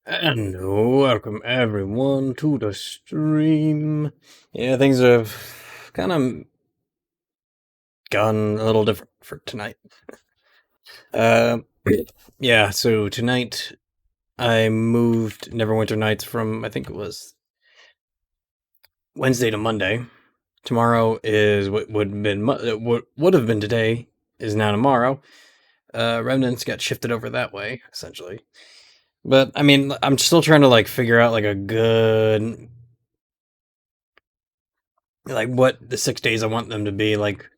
And welcome everyone to the stream. Yeah, things have kind of gone a little different for tonight. Uh, yeah, so tonight I moved Neverwinter nights from, I think it was Wednesday to Monday. Tomorrow is what would have been today is now tomorrow. Remnants got shifted over that way, essentially. But I mean, I'm still trying to like figure out like a good, like what the 6 days I want them to be. Like,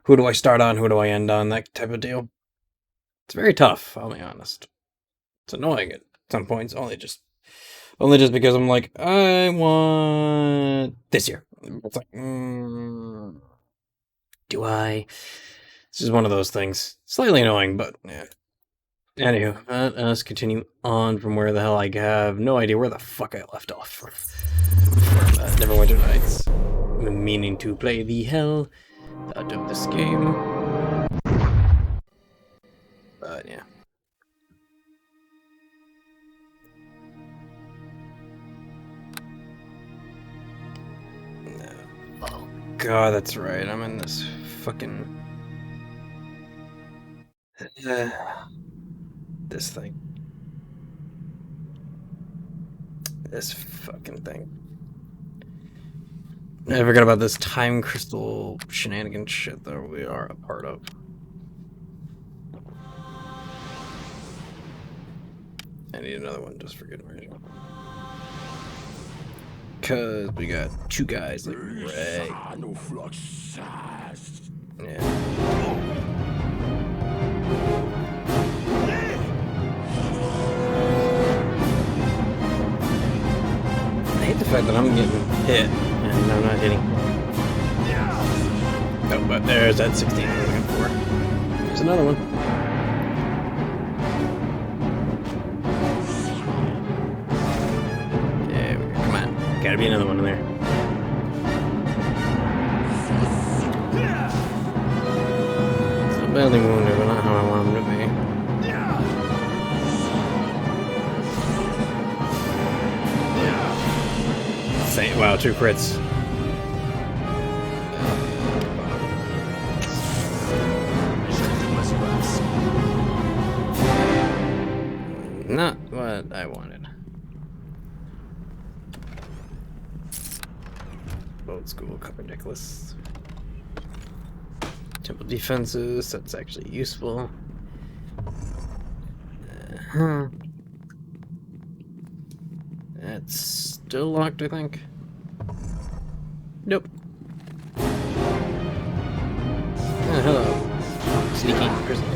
who do I start on? Who do I end on? That type of deal. It's very tough. I'll be honest. It's annoying at some points. Only just because I'm like, I want this year. It's like, do I? This is one of those things. Slightly annoying, but yeah. Anywho, let's continue on from where the hell I have no idea where the fuck I left off from Neverwinter Nights. I'm meaning to play the hell out of this game. But yeah. Oh god, that's right. I'm in this fucking this thing. This fucking thing. I forgot about this time crystal shenanigan shit that we are a part of. I need another one just for good measure. Cause we got two guys like Ray. Yeah. I hate the fact that I'm getting hit and I'm not hitting. Oh, but there's that 16 I'm looking for. There's another one. There we go. Come on. Gotta be another one in there. Still badly wounded, but not how I want him to be. Wow, 2 crits. Not what I wanted. Old school copper necklace. Temple defenses, that's actually useful. That's still locked, I think. Nope. Oh, hello. Sneaky prisoner.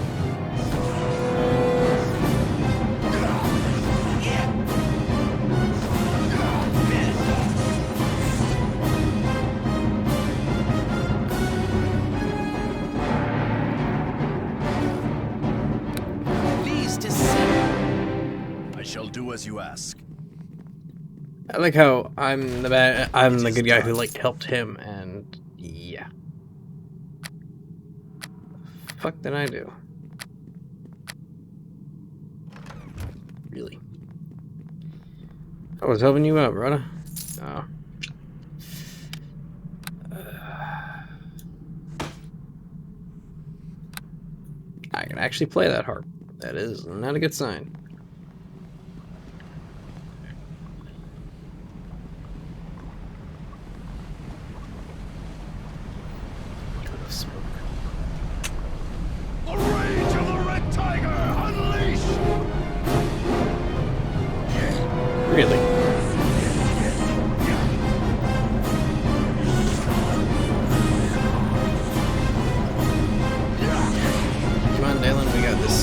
Please descend. I shall do as you ask. I like how I'm the good guy who like helped him, and yeah. The fuck did I do? Really? I was helping you out, brother. Oh. I can actually play that harp. That is not a good sign. The rage of the red tiger, unleash! Really? Come on, Dalen, we got this.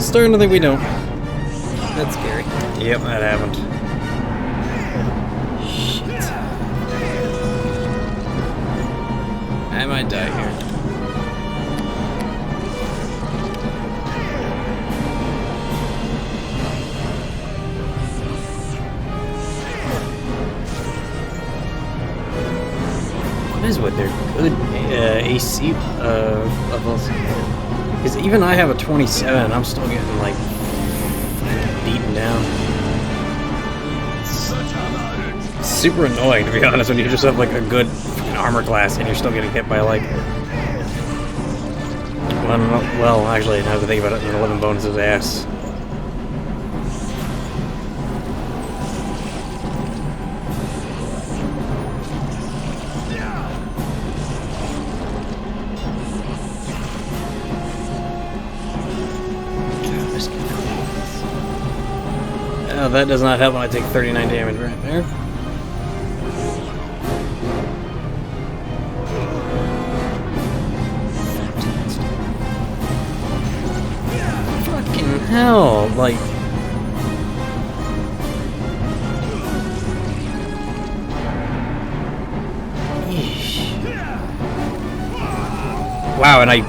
Starting to think we don't. That's scary. Yep, that happened. Shit. I might die here. is with their good AC levels. Because even I have a 27 and I'm still getting, like, beaten down. It's super annoying, to be honest, when you just have, like, a good armor class and you're still getting hit by, like... Well, actually, now that I think about it, an 11 bonuses ass. Oh, that does not help when I take 39 damage right there. Fucking hell, like... Yeesh. Wow, and I...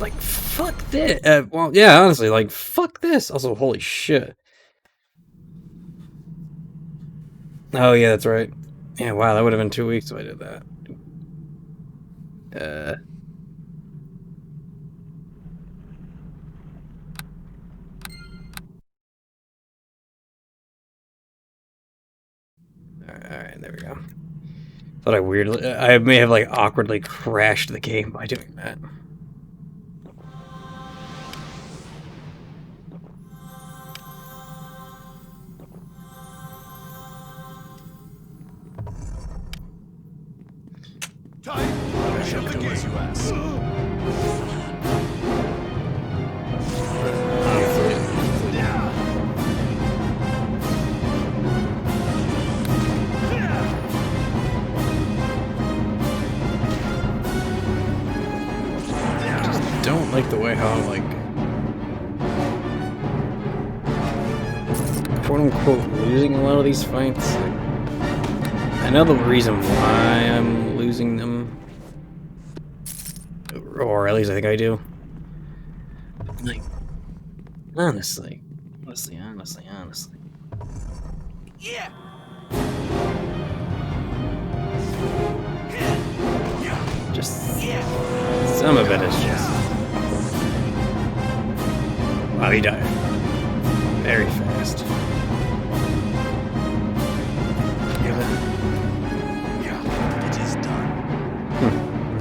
Like, fuck this. Well, yeah, honestly, like, fuck this. Also, holy shit. Oh, yeah, that's right. Yeah, wow, that would have been 2 weeks if I did that. Alright, there we go. Thought I may have, like, awkwardly crashed the game by doing that. I shall begin, you ask. Don't like the way how I'm, like, quote-unquote losing a lot of these fights. Like, I know the reason why I'm losing them, or at least I think I do. Like, honestly. Yeah. Just some of it is just... Wow, he died. Very fast. Yeah, it is done.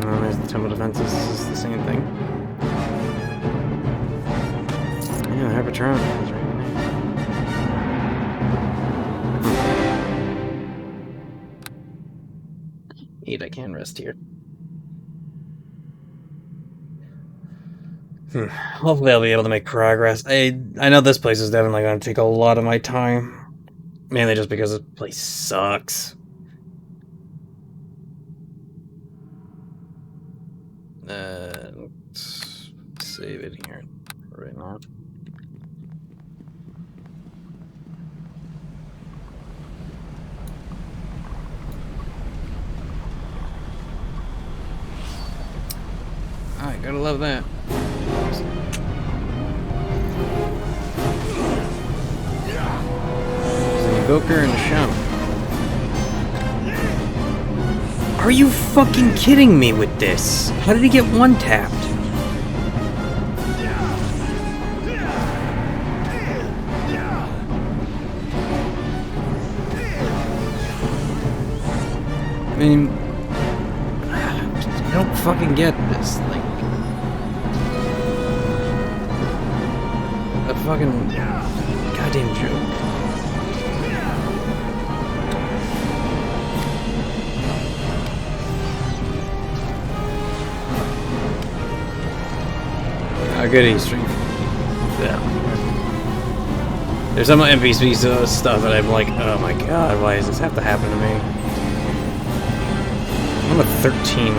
Oh, there's the temple defenses. This is the same thing. Yeah, Hypertron is right there. Neat, I can rest here. Hopefully I'll be able to make progress. I know this place is definitely going to take a lot of my time. Mainly just because this place sucks. Save it here right now. Alright, gotta love that. Goker and Shaman. Are you fucking kidding me with this? How did he get one tapped? I mean, I don't fucking get this. Like, a fucking goddamn joke. Good Easter. Yeah. There's some NPC stuff that I'm like, oh my god, why does this have to happen to me? I'm a 13,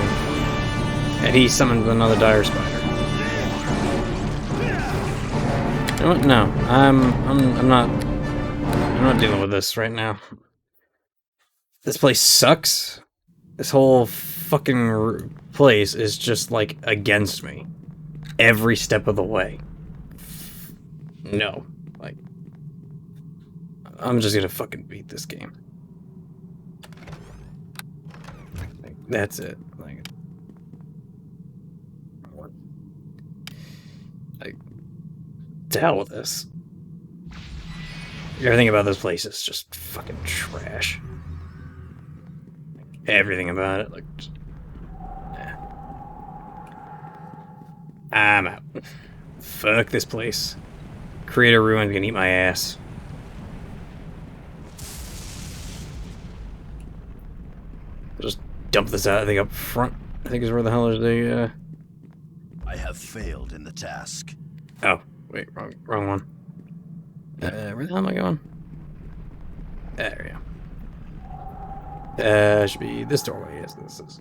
and he summoned another dire spider. You know what? No, I'm not dealing with this right now. This place sucks. This whole fucking place is just like against me. Every step of the way. No. Like, I'm just gonna fucking beat this game. That's it. Like, to hell with this. Everything about this place is just fucking trash. Everything about it, like, just, I'm out. Fuck this place. Creator Ruin can eat my ass. Just dump this out, I think, up front. I think is where the hell is the, I have failed in the task. Oh, wait, wrong one. Where the hell am I going? There we go. Should be this doorway. Yes, this is.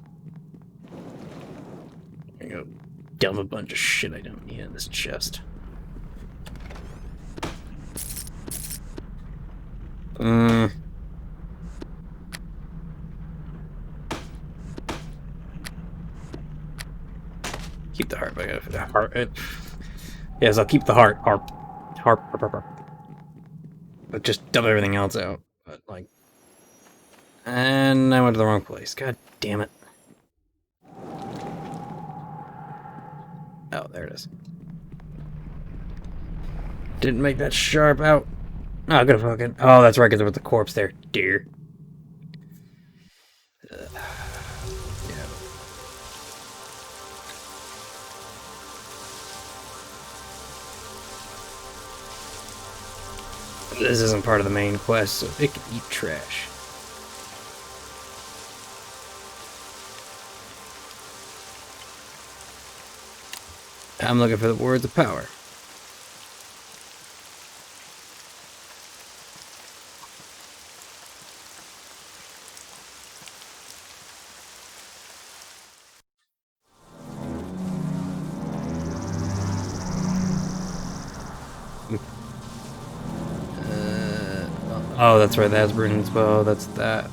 I'm gonna go dump a bunch of shit I don't need in this chest. Keep the heart. Yes, I'll keep the heart. Harp. But just dump everything else out. But like, and I went to the wrong place. God damn it. Oh, there it is. Didn't make that sharp out. Oh, I gotta fucking. Oh, that's right, because there was the corpse there. Dear. Yeah. This isn't part of the main quest, so it can eat trash. I'm looking for the words of power. Oh, that's right, that's Britain's bow, that's that.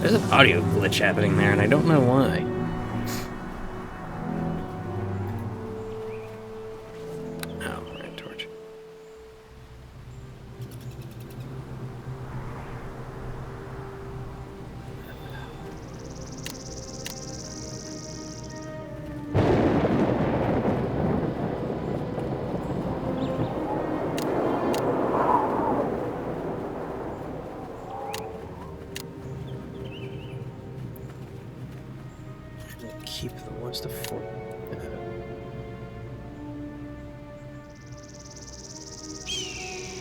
There's an audio glitch happening there, and I don't know why. Oh, right, torch. Keep the what's the fort?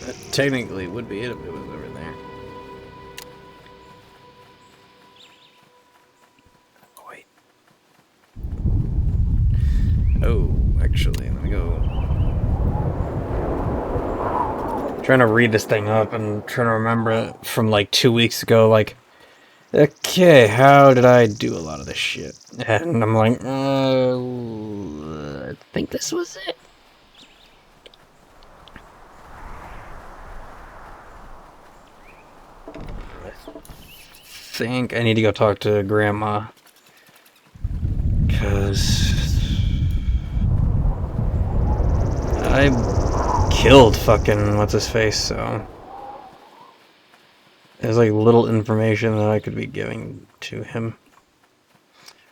That technically would be it if it was over there. Oh, wait. Oh, actually, let me go. Trying to read this thing up and trying to remember it from like 2 weeks ago, like. Okay, how did I do a lot of this shit? And I'm like, I think this was it. I think I need to go talk to Grandma. Because I killed fucking what's-his-face, so... There's like little information that I could be giving to him.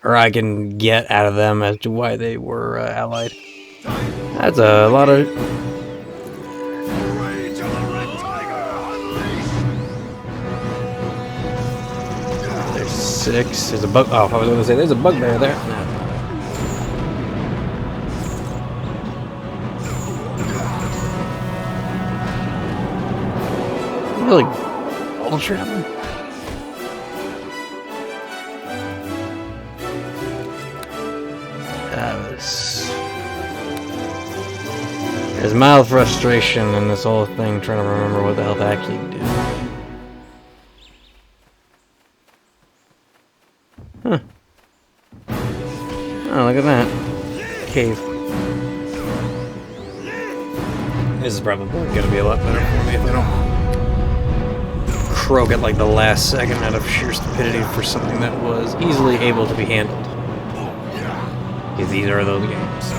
Or I can get out of them as to why they were allied. That's a lot of... Rage of the Red Tiger, unleashed! There's 6. There's a bug... Oh, I was going to say there's a bugbear there. No. Really... Ultra. There's mild frustration in this whole thing trying to remember what the hell to actually do. Huh. Oh, look at that. Cave. This is probably going to be a lot better for me if I don't croak at like the last second out of sheer stupidity for something that was easily able to be handled. Because these are those games.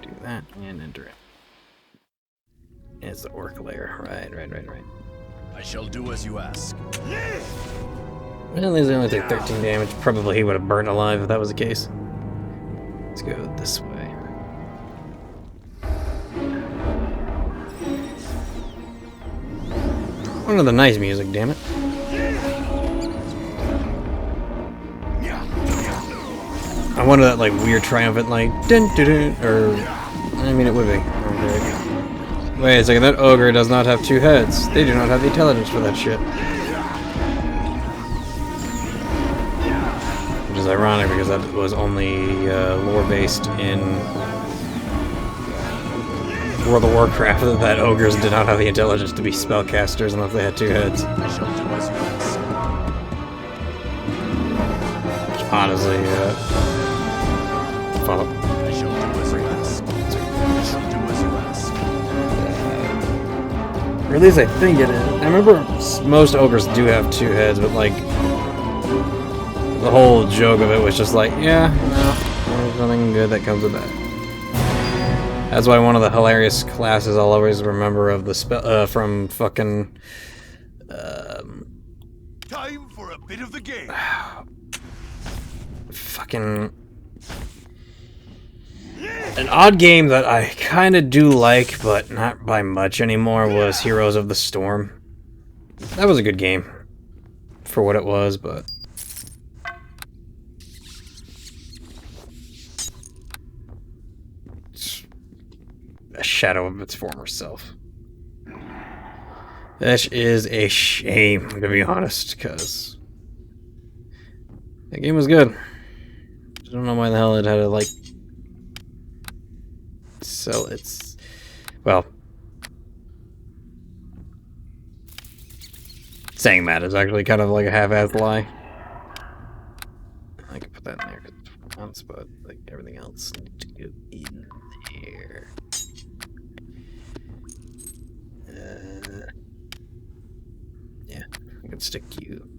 Do that and enter it. It's the orc lair. Right. I shall do as you ask. Well, these only take 13 damage. Probably he would have burned alive if that was the case. Let's go this way. One of the nice music, damn it. I wanted that like weird triumphant like dun dun dun, or I mean it would be. Okay. Wait a second, that ogre does not have 2 heads. They do not have the intelligence for that shit. Which is ironic because that was only lore-based in World of Warcraft, that ogres did not have the intelligence to be spellcasters unless they had 2 heads. I shall do as you ask. Which honestly, follow. I shall do as you ask. I shall do as you ask. Or at least I think it is. I remember most ogres do have 2 heads, but like the whole joke of it was just like, yeah, no, there's nothing good that comes with that. That's why one of the hilarious classes I'll always remember of the spell from fucking Time for a bit of the game. fucking an odd game that I kind of do like, but not by much anymore, was Heroes of the Storm. That was a good game for what it was, but it's a shadow of its former self. That is a shame, to be honest, because that game was good. I don't know why the hell it had to, like, sell its... Well, saying that is actually kind of like a half-assed lie. I could put that in there once, but like everything else needs to go in there. Yeah, I can stick you.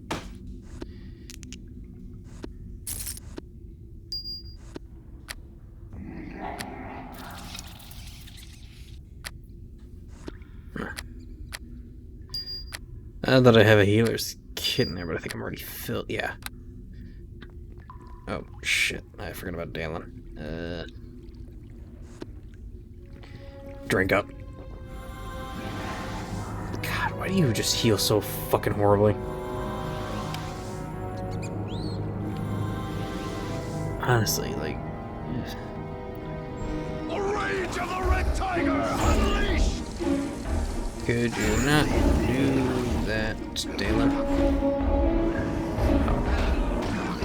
That I have a healer's kit in there, but I think I'm already filled. Yeah. Oh, shit. I forgot about Dalen. Drink up. God, why do you just heal so fucking horribly? Honestly, like... The rage of the red tiger unleashed. Could you not do that, Dalen? Oh.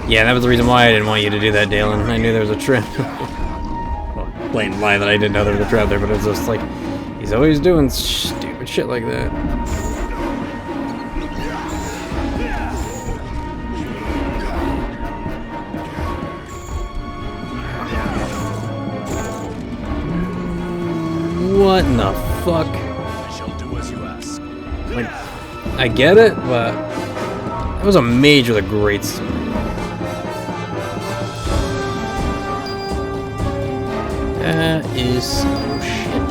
Yeah, that was the reason why I didn't want you to do that, Dalen. I knew there was a trap. Well, blatant lie that I didn't know there was a trap there, but it was just like, he's always doing stupid shit like that. What in the fuck? Like, I get it, but that was a mage with a great sword. That is some shit.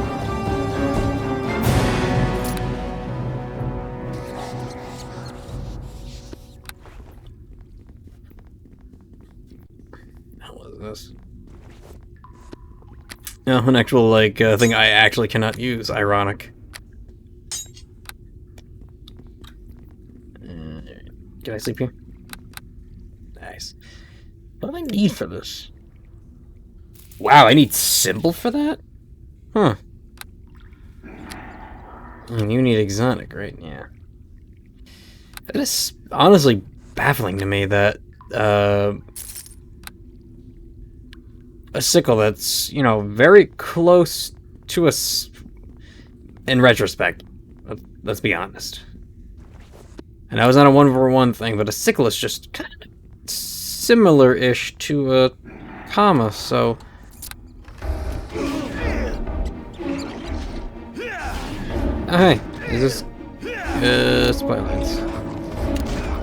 How was this? No, an actual, like, thing I actually cannot use. Ironic. Can I sleep here? Nice. What do I need for this? Wow, I need symbol for that? Huh. And you need exotic, right? Yeah. That is honestly baffling to me that, a sickle that's, you know, very close to us in retrospect. Let's be honest. And I was on a 1-for-1 thing, but a sickle is just kind of similar-ish to a comma, so... Oh, hey, is this... Spotlights.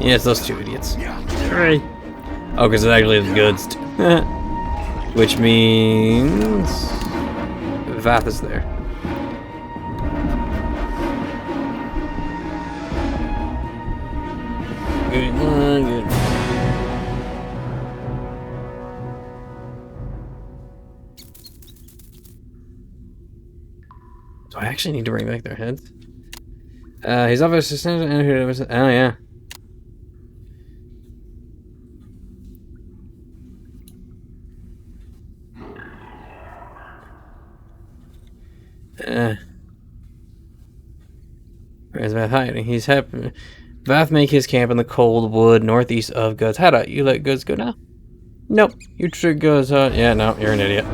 Yeah, it's those two idiots. Hooray! Oh, because it actually is goods. Which means... Vath is there. Good one, good. Do I actually need to bring back their heads? He's obviously... Oh, yeah. Where's Vath hiding? He's happy. Vath make his camp in the cold wood northeast of Goods. How do you let Goods go now? Nope. You trick Goods. Yeah, no, you're an idiot.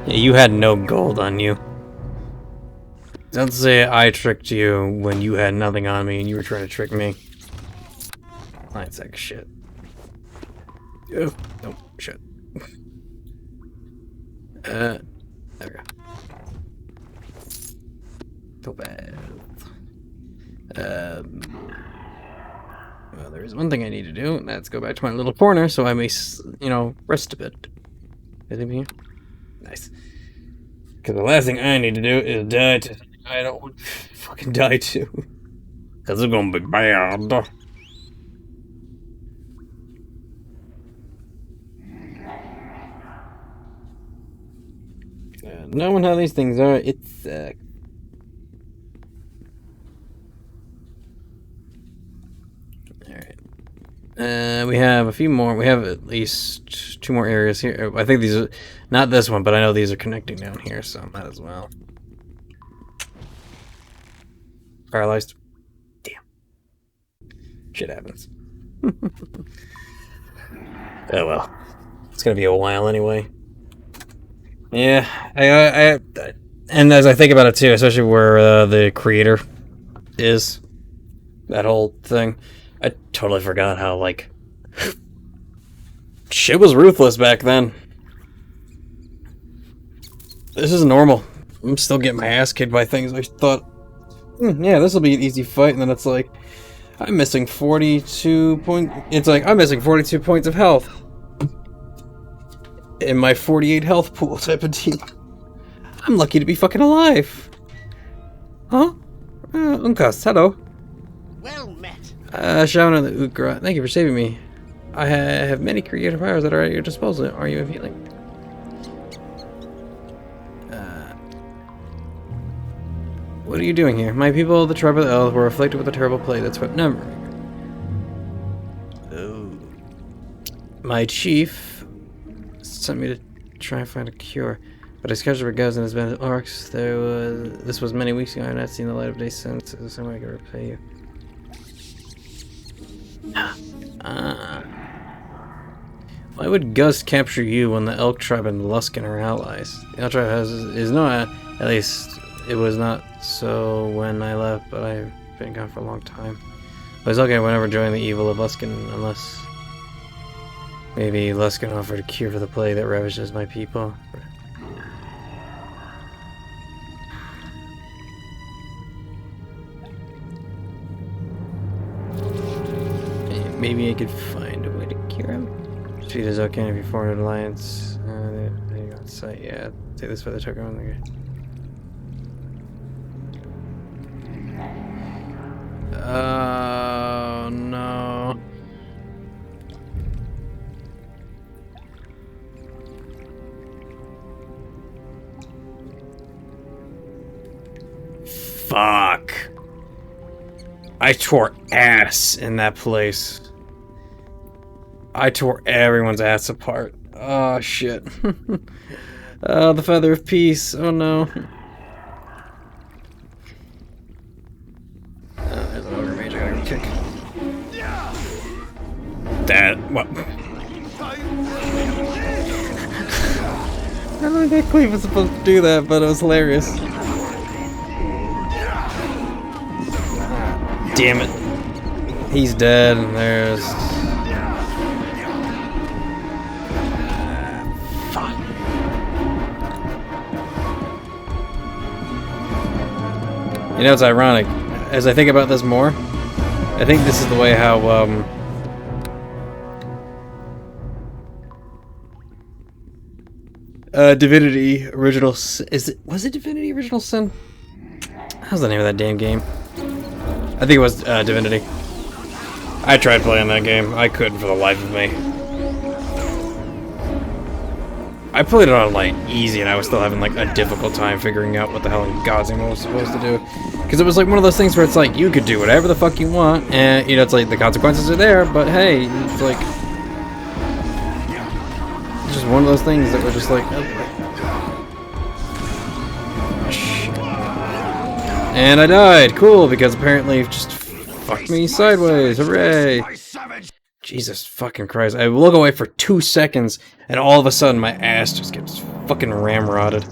Yeah, you had no gold on you. Don't say I tricked you when you had nothing on me and you were trying to trick me. That's like shit. Oh, no, shit. There we go. So bad. Well, there is one thing I need to do, and that's go back to my little corner so I may, you know, rest a bit. Anything here? Nice. Because the last thing I need to do is die to... I don't want to fucking die too. Because it's gonna be bad. Knowing how these things are, it's Alright. We have a few more. We have at least 2 more areas here. I think these are... Not this one, but I know these are connecting down here, so might as well. Paralyzed. Damn. Shit happens. Oh well. It's gonna be a while anyway. Yeah, and as I think about it too, especially where the creator is, that whole thing, I totally forgot how, like, shit was ruthless back then. This is normal. I'm still getting my ass kicked by things I thought, yeah, this will be an easy fight, and then it's like, I'm missing 42 points. It's like, I'm missing 42 points of health in my 48 health pool type of deal. I'm lucky to be fucking alive. Huh? Unkas, hello. Well met. Shauna the Ukra, thank you for saving me. I have many creative powers that are at your disposal. Are you feeling? What are you doing here? My people, the tribe of the Elves, were afflicted with a terrible plague that swept Neverwinter. Oh. My chief sent me to try and find a cure, but I scheduled for Guz and his band of orcs. This was many weeks ago. I have not seen the light of day since. Is there some way I can repay you? Why would Gus capture you when the Elk tribe and Luskin are allies? The Elk tribe is no, at least it was not so when I left, but I've been gone for a long time. But it's okay, I would never join the evil of Luskin unless maybe Luskin offered a cure for the plague that ravages my people. Maybe I could find a way to cure him. Speed is okay if you form an alliance. There you go. So yeah, take this for the token. Okay. Oh no. Fuck. I tore ass in that place. I tore everyone's ass apart. Oh shit. The Feather of Peace. Oh no. There's an ogre What? I don't think Cleve was supposed to do that, but it was hilarious. Damn it. He's dead, and there's... Fuck. You know, it's ironic. As I think about this more, I think this is the way how, Divinity Original Sin... Was it Divinity Original Sin? How's the name of that damn game? I think it was, Divinity. I tried playing that game. I couldn't for the life of me. I played it on, like, easy, and I was still having, like, a difficult time figuring out what the hell in God's name I was supposed to do. Because it was, like, one of those things where it's, like, you could do whatever the fuck you want, and, you know, it's, like, the consequences are there, but, hey, it's, like... It's just one of those things that were just, like... And I died! Cool, because apparently it just fucked me sideways. Hooray! Jesus fucking Christ. I look away for 2 seconds, and all of a sudden my ass just gets fucking ramrodded.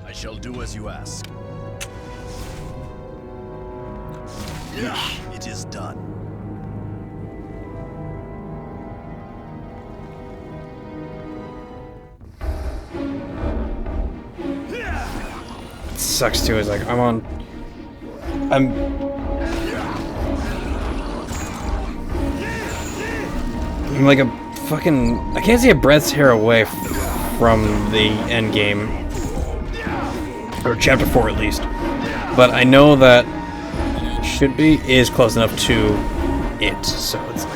I shall do as you ask. It is done. It sucks too, it's like, I'm like a fucking... I can't see a breath's hair away from the end game. Or chapter 4 at least. But I know that should be is close enough to it, so it's like...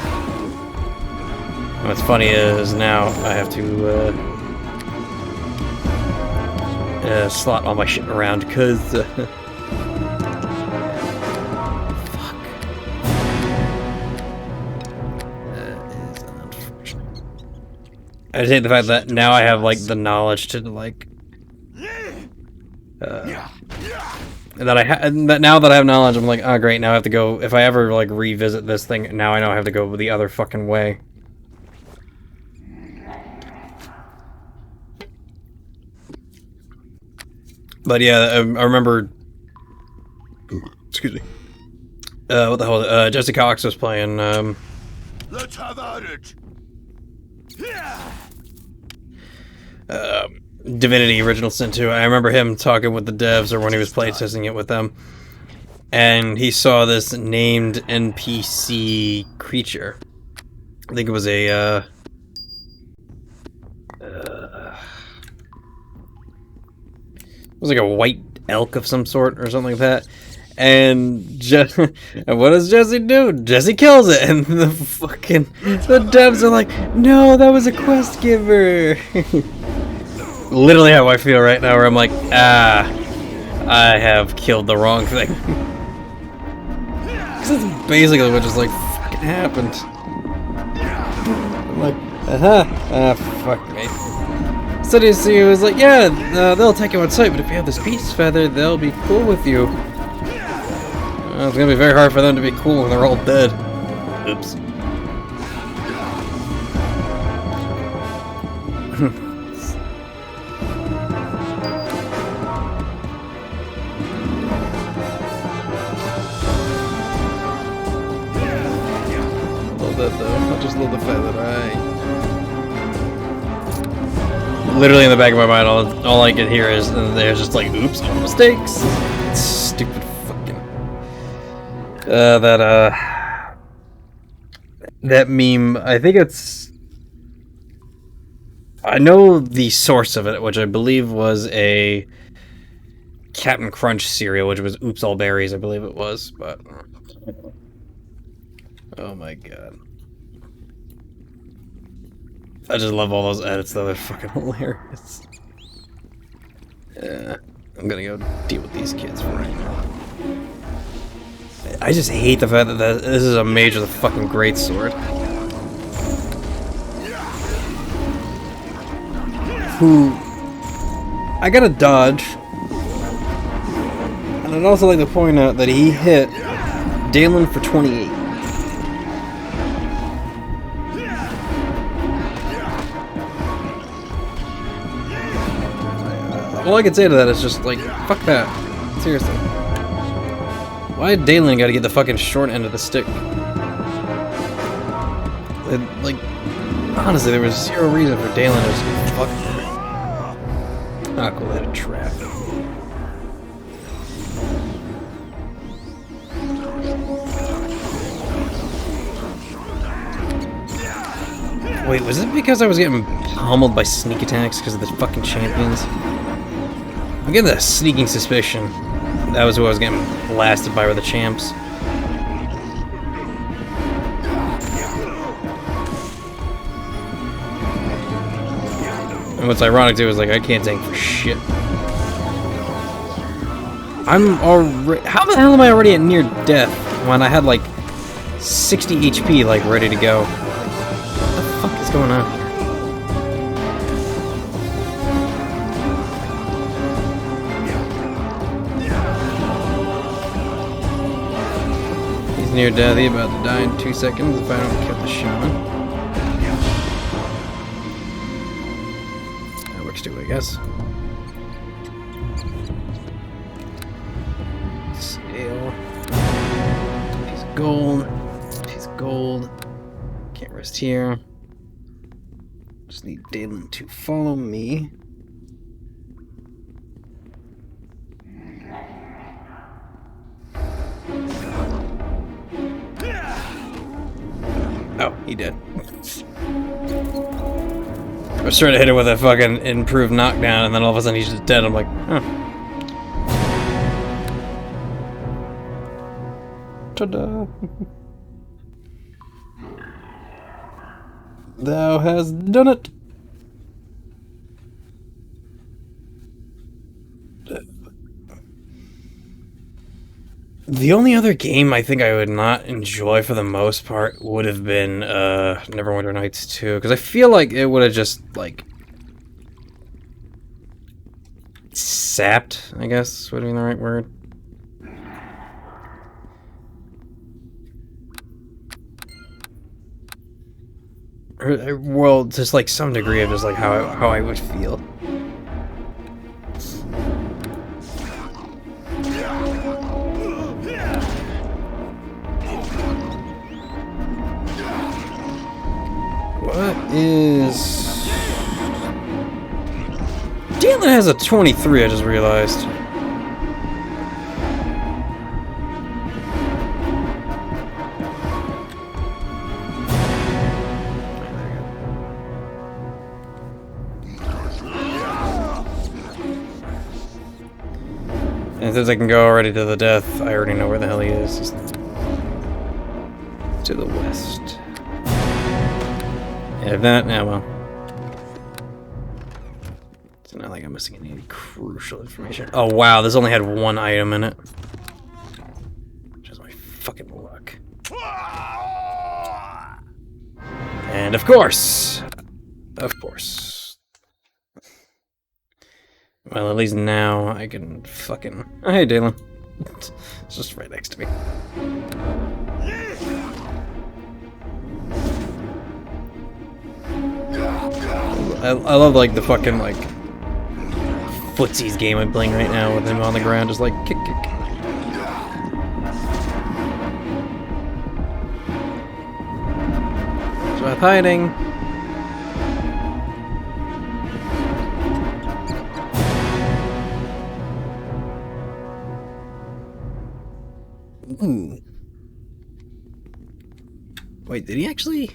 What's funny is now I have to slot all my shit around because fuck. I just hate the fact that now I have, like, the knowledge to, like, that now that I have knowledge, I'm like, oh great, now I have to go, if I ever, like, revisit this thing, now I know I have to go the other fucking way. But yeah, I remember, excuse me, what the hell, Jesse Cox was playing, Let's have at it. Divinity Original Sin 2. I remember him talking with the devs, or when he was playtesting it with them, and he saw this named NPC creature. I think it was a, it was like a white elk of some sort, or something like that. And and what does Jesse do? Jesse kills it, and the devs are like, no, that was a quest giver. Literally how I feel right now, where I'm like, I have killed the wrong thing. Because that's basically what just, like, fucking happened. I'm like, fuck me. So he was like, yeah, they'll attack you on sight, but if you have this beast feather, they'll be cool with you. It's gonna be very hard for them to be cool when they're all dead. Oops. Love that though. I just love the fact that literally in the back of my mind, all I can hear is they're just like, oops, all mistakes. Stupid fucking... that meme, I think it's... I know the source of it, which I believe was a Captain Crunch cereal, which was Oops All Berries, I believe it was, but... Oh my god. I just love all those edits though, they're fucking hilarious. Yeah, I'm gonna go deal with these kids for right now. I just hate the fact that this is a mage with a fucking greatsword. Who... I gotta dodge. And I'd also like to point out that he hit Dalen for 28. all I can say to that is just, like, fuck that. Seriously. Why did Dalen gotta get the fucking short end of the stick? Like, honestly, there was zero reason for Dalen to just fuck. I'll call that a trap. Wait, was it because I was getting pummeled by sneak attacks because of the fucking champions? I'm getting that sneaking suspicion. That was who I was getting blasted by, were the champs. And what's ironic too is, like, I can't tank for shit. I'm already... How the hell am I already at near death when I had, like, 60 HP, like, ready to go? What the fuck is going on here? He's near death. He's about to die in 2 seconds if I don't kill the shaman. That works too, I guess. Scale. Piece of gold. Piece of gold. Can't rest here. Just need Dalen to follow me. Oh, he did. I was trying to hit him with a fucking improved knockdown, and then all of a sudden he's just dead. I'm like, huh. Ta-da! Thou hast done it! The only other game I think I would not enjoy for the most part would have been Neverwinter Nights 2, because I feel like it would have just, like, sapped, I guess would be the right word. Or, well, just like some degree of just like how I would feel. What is... Dalen has a 23, I just realized. And since I can go already to the death, I already know where the hell he is. It's to the west. And if not, now well. It's not like I'm missing any crucial information. Oh wow, this only had one item in it. Which is my fucking luck. And of course! Of course. Well, at least now I can fucking... Oh, hey, Dalen. It's just right next to me. I love, like, the fucking, like, footsies game I'm playing right now with him on the ground, just like, kick, kick. Stop hiding. Ooh. Wait, did he actually?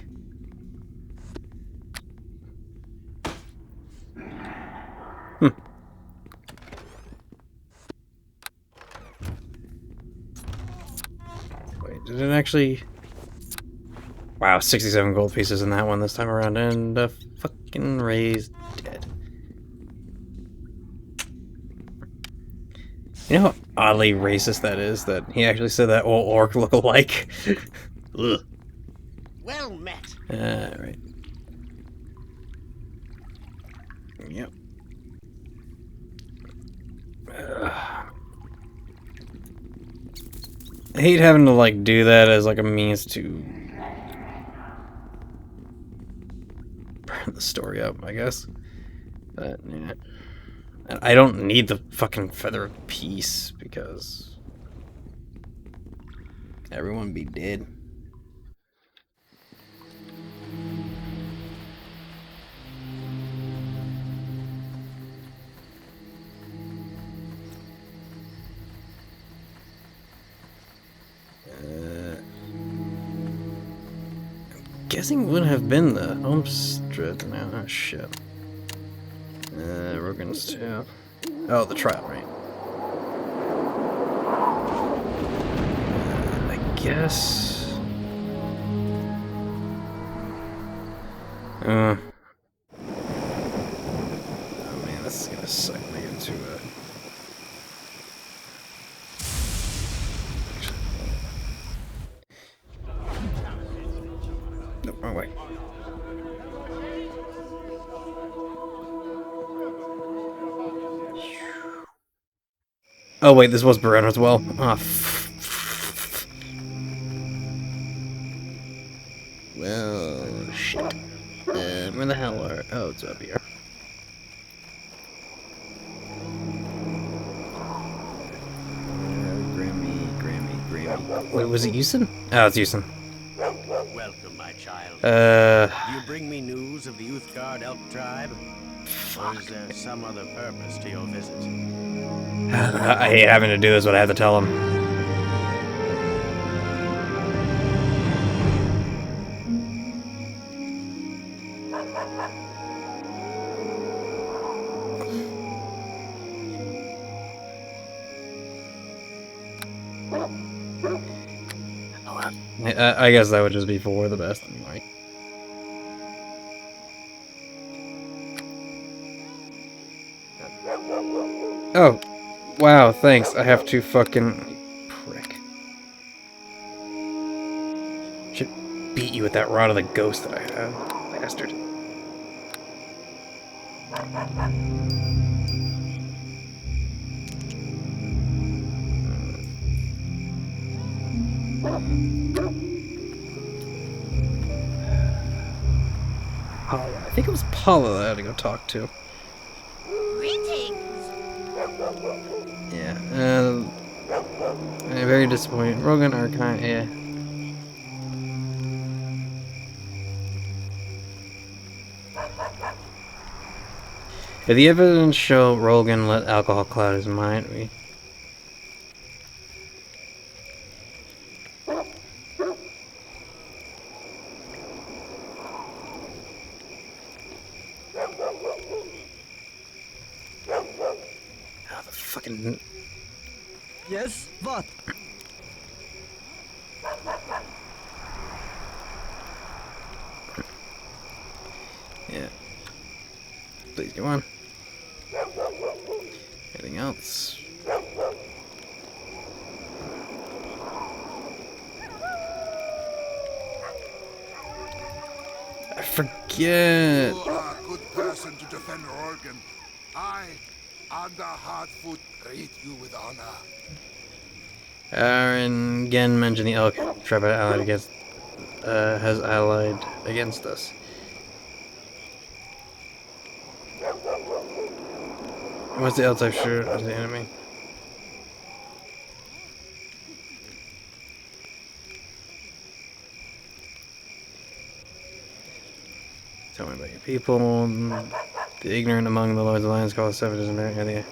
Wait, did it actually? Wow, 67 gold pieces in that one this time around, and fucking Ray's dead. You know how oddly racist that is, that he actually said that all orc look alike? Ugh. Well met. Right. Yep. I hate having to, like, do that as, like, a means to burn the story up, I guess. But, yeah. And I don't need the fucking Feather of Peace, because everyone be dead. Guessing would have been the homestead now. Oh shit. Rogan's too. Oh, the trial, right? I guess. Oh man, this is gonna suck me into a. Nope, wrong way. Oh wait, this was Barreno as well. Ah, well, shit. Where the hell are? Oh, it's up here. Grammy. Wait, was it Houston? Oh, it's Houston. Welcome, my child. Uh. Do you bring me news of the Youth Guard Elk tribe? Or is there some other purpose to your visit? I hate having to do this, but I have to tell him. I guess that would just be for the best anyway. Oh, wow, thanks. I have to fucking prick. Should beat you with that rod of the ghost that I have, bastard. Paula. I think it was Paula that I had to go talk to. Greetings. Yeah, very disappointed. Rogan Archive, yeah. If the evidence show Rogan let alcohol cloud his mind, we... Oh, the fucking... Yes, what? Yeah. Please go on. Anything else? I forget. You are a good person to defend Rogan. I, under Hardfoot, treat you with honor. Aaron again mentioned the elk tribe allied against has allied against us. What's the L-type shirt of the enemy? Tell me about your people. The ignorant among the Lord's Alliance call us savages and very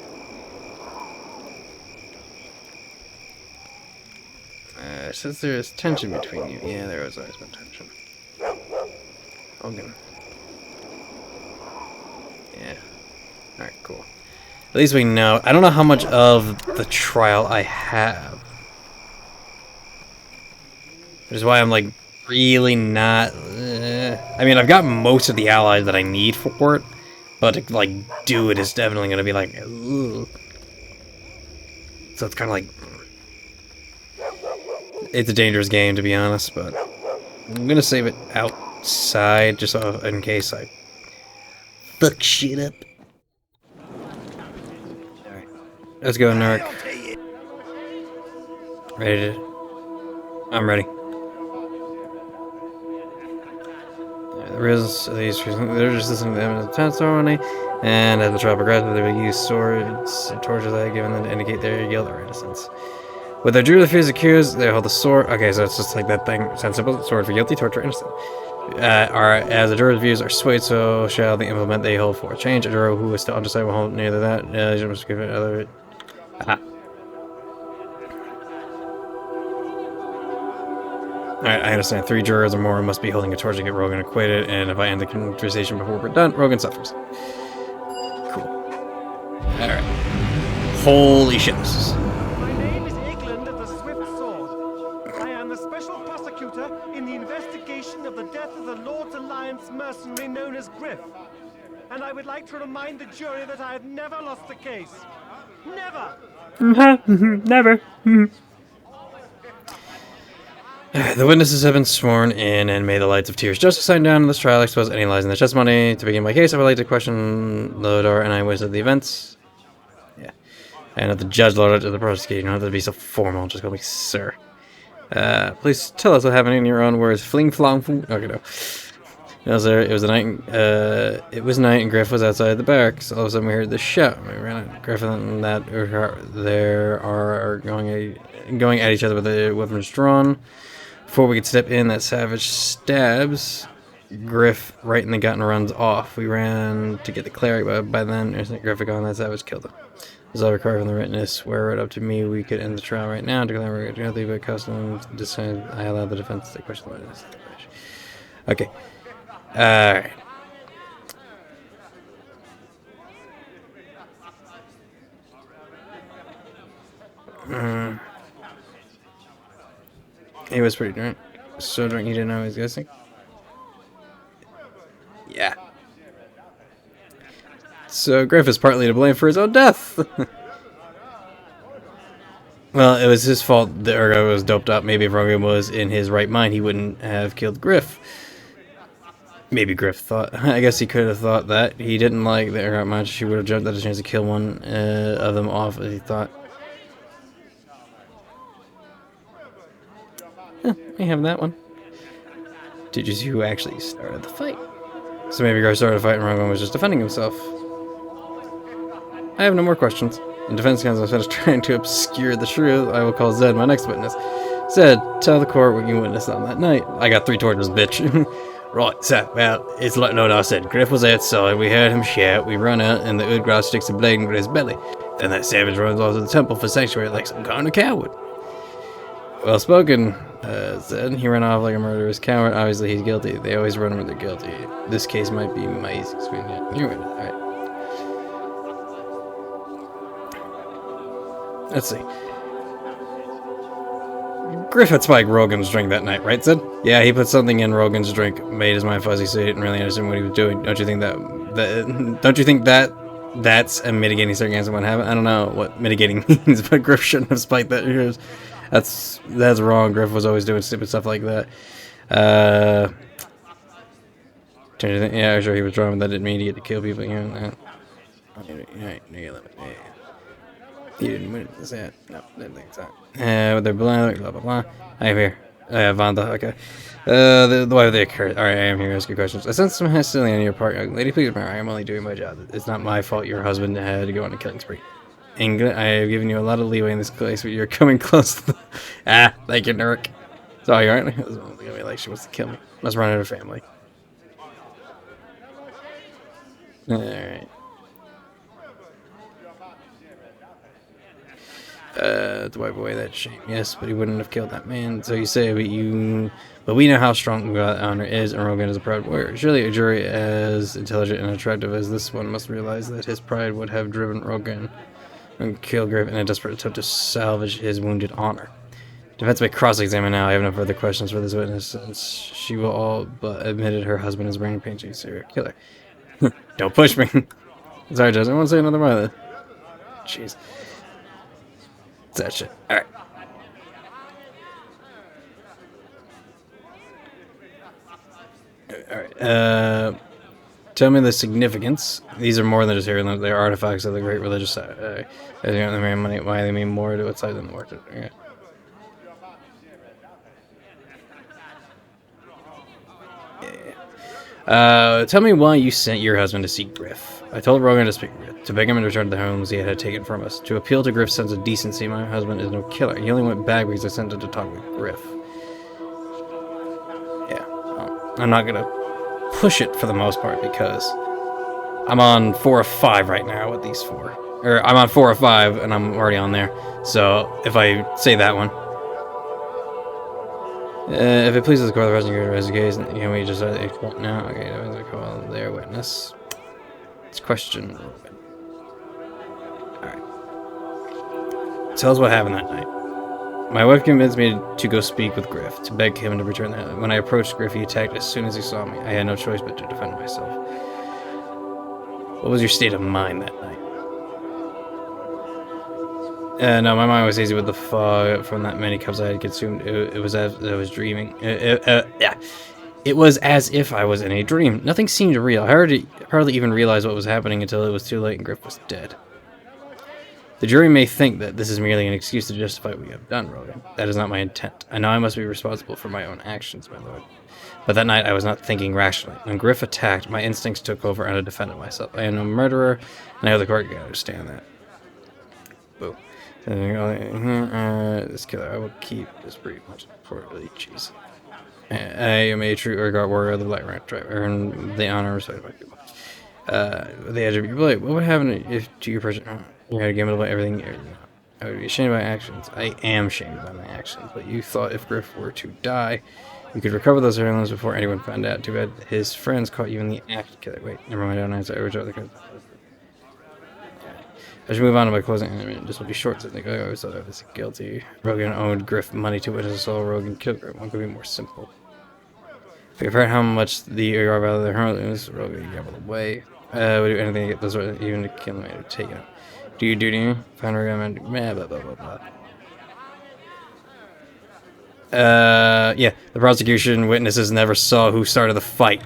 since there is tension between you. Yeah, there has always been tension. Hogan. Yeah. Alright, cool. At least we know. I don't know how much of the trial I have. Which is why I'm like really not... I mean, I've got most of the allies that I need for it. But to like do it is definitely going to be like... Ugh. So it's kind of like... It's a dangerous game, to be honest, but I'm going to save it outside just so in case I fuck shit up. Alright. Let's go, Narc. Ready to... I'm ready. The reasons they're just listening to them in the defense ceremony, and as the trial progresses, they will use swords and torches that are given them to indicate their guilt or innocence. With their jury refuse accused, they hold the sword. Okay, so it's just like that thing. Sounds simple. Sword for guilty, torture, innocent. As the jurors' views are swayed, so shall the implement they hold for. Change. A juror who is still undecided will hold neither that. You must give it other. Alright, I understand. 3 jurors or more must be holding a torch to get Rogan acquitted, and if I end the conversation before we're done, Rogan suffers. Cool. Alright. Holy shit. My name is Egland of the Swift Sword. I am the special prosecutor in the investigation of the death of the Lord's Alliance mercenary known as Griff. And I would like to remind the jury that I have never lost a case. Never! Never. The witnesses have been sworn in, and may the lights of tears justice shine down in this trial, expose any lies in the testimony. To begin my case, I would like to question Lodar and eyewitness of the events. Yeah. And not the judge, Lodar, to the prosecutor. You don't have to be so formal, just call me sir. Please tell us what happened in your own words. Fling flong foo. Okay, no. It was the night. It was night, and Griff was outside the barracks. All of a sudden, we heard this shout. We ran at Griff and that there are going at each other with their weapons drawn. Before we could step in, that savage stabs Griff right in the gut and runs off. We ran to get the cleric, but by then, Griff had gone. That savage killed him. As I required from the witness, swear it up to me, we could end the trial right now. To declare guilty, but custom, I allow the defense to question the witness. Okay. Alright. He was pretty drunk. So drunk he didn't know he was guessing. Yeah. So Griff is partly to blame for his own death. Well, it was his fault that Urgo was doped up. Maybe if Rogan was in his right mind, he wouldn't have killed Griff. Maybe Griff thought. I guess he could have thought that. He didn't like the Urgot much. She would have jumped at a chance to kill one of them off, as he thought. We have that one. Did you see who actually started the fight? So maybe Griff started the fight and Rogan was just defending himself. I have no more questions. In defense counsel is trying to obscure the truth. I will call Zed, my next witness. Zed, tell the court what you witnessed on that night. I got 3 torches, bitch. Right, so, well, it's like I said. Griff was outside, we heard him shout, we run out, and the Udgrass sticks a blade into his belly. Then that savage runs off to the temple for sanctuary like some kind of coward. Well spoken, Zed. He ran off like a murderous coward. Obviously, he's guilty. They always run when they're guilty. This case might be my easy experience. You're in it, alright. Let's see. Griff had spiked Rogan's drink that night, right, Zed? Yeah, he put something in Rogan's drink, made his mind fuzzy, so he didn't really understand what he was doing. Don't you think that's a mitigating circumstance of what happened? I don't know what mitigating means, but Griff shouldn't have spiked that. That's wrong. Griff was always doing stupid stuff like that. Yeah, sure he was wrong, but that didn't mean he had to kill people. You know, he didn't win it. That. No, didn't think so. With their blah blah blah. I am here. Vanda, okay. The why they occurred. Alright, I am here to ask you questions. I sense some hostility on your part, young lady. Please remember, I am only doing my job. It's not my fault your husband had to go on a killing spree. England, I have given you a lot of leeway in this case, but you're coming close to the... Thank you, Nurk. Sorry, aren't I? This one's gonna be like she wants to kill me. Must run out of family. Alright. To wipe away that shame. Yes, but he wouldn't have killed that man. So you say, but we know how strong God honor is, and Rogan is a proud warrior. Surely a jury as intelligent and attractive as this one must realize that his pride would have driven Rogan and kill Griff in a desperate attempt to salvage his wounded honor. Defense may cross-examine now. I have no further questions for this witness, since she will all but admitted her husband is brain painting serial killer. Don't push me. Sorry, Judge. I won't say another word. Jeez. It's that shit. Alright. Alright. Tell me the significance. These are more than just here. They're artifacts of the great religious side. As you know, they money, why they mean more to outside than the work. Okay. Tell me why you sent your husband to seek Griff. I told Rogan to speak with Griff, to beg him to return to the homes he had taken from us. To appeal to Griff's sense of decency, my husband is no killer. He only went back because I sent him to talk with Griff. Yeah, well, I'm not gonna push it for the most part because I'm on 4 of 5 right now with these 4. Or I'm on 4 of 5 and I'm already on there. So if I say that one. If it pleases the court, the rest of your investigation, you know, we just now. Okay, that was a call their witness. It's question. Alright. Tell us what happened that night. My wife convinced me to go speak with Griff, to beg him to return the house. When I approached Griff, he attacked as soon as he saw me. I had no choice but to defend myself. What was your state of mind that night? No, my mind was hazy with the fog from that many cups I had consumed. It was as I was dreaming. Yeah. It was as if I was in a dream. Nothing seemed real. I hardly even realized what was happening until it was too late and Griff was dead. The jury may think that this is merely an excuse to justify what we have done, Rogan. That is not my intent. I know I must be responsible for my own actions, my lord. But that night I was not thinking rationally. When Griff attacked, my instincts took over and I defended myself. I am no murderer, and I know the court can understand that. Boo. This killer, I will keep this brief much for cheese. I am a true regard warrior of the Black Ranch tribe, earn the honor and respect of my people. The edge of your blade. What would happen if to your person you had to give away everything? I would be ashamed of my actions. I am ashamed by my actions, but you thought if Griff were to die, you could recover those heirlooms before anyone found out. Too bad his friends caught you in the act. Killer. Wait, never mind. Don't answer. I reject the I should move on to my closing. I mean, this will be short. So I think I always thought I was guilty. Rogan owed Griff money to witness us all. Rogan killed Griff. What could be more simple? I've heard how much the yard value of the heirlooms. Rogan gambled away. Would do anything to get those, even to kill them or take it. Do your duty. Find Rogan. Blah blah blah blah blah. Yeah. The prosecution witnesses never saw who started the fight.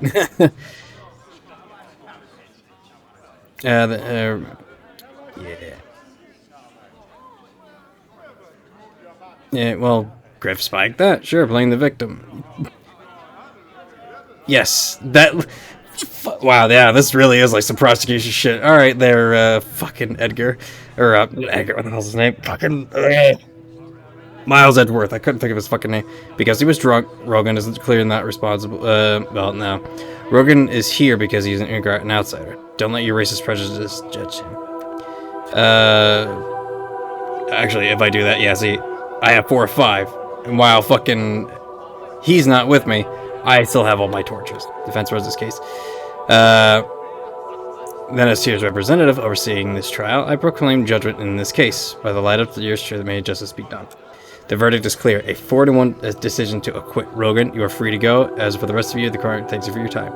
Yeah. Yeah, well, Griff spiked that. Sure, playing the victim. Yes, that... Wow, yeah, this really is like some prosecution shit. Alright there, fucking Edgar. Or, Edgar, what the hell's his name? Fucking... Miles Edgeworth, I couldn't think of his fucking name. Because he was drunk, Rogan is clearly not responsible. Well, no. Rogan is here because he's an outsider. Don't let your racist prejudice judge him. Actually, if I do that, yeah, see, I have 4 or 5. And while fucking he's not with me, I still have all my torches. Defense was this case. Then as Tyr's representative overseeing this trial, I proclaim judgment in this case. By the light of the years, sure that may justice be done. The verdict is clear. A 4-1 decision to acquit Rogan. You are free to go. As for the rest of you, the court thanks you for your time.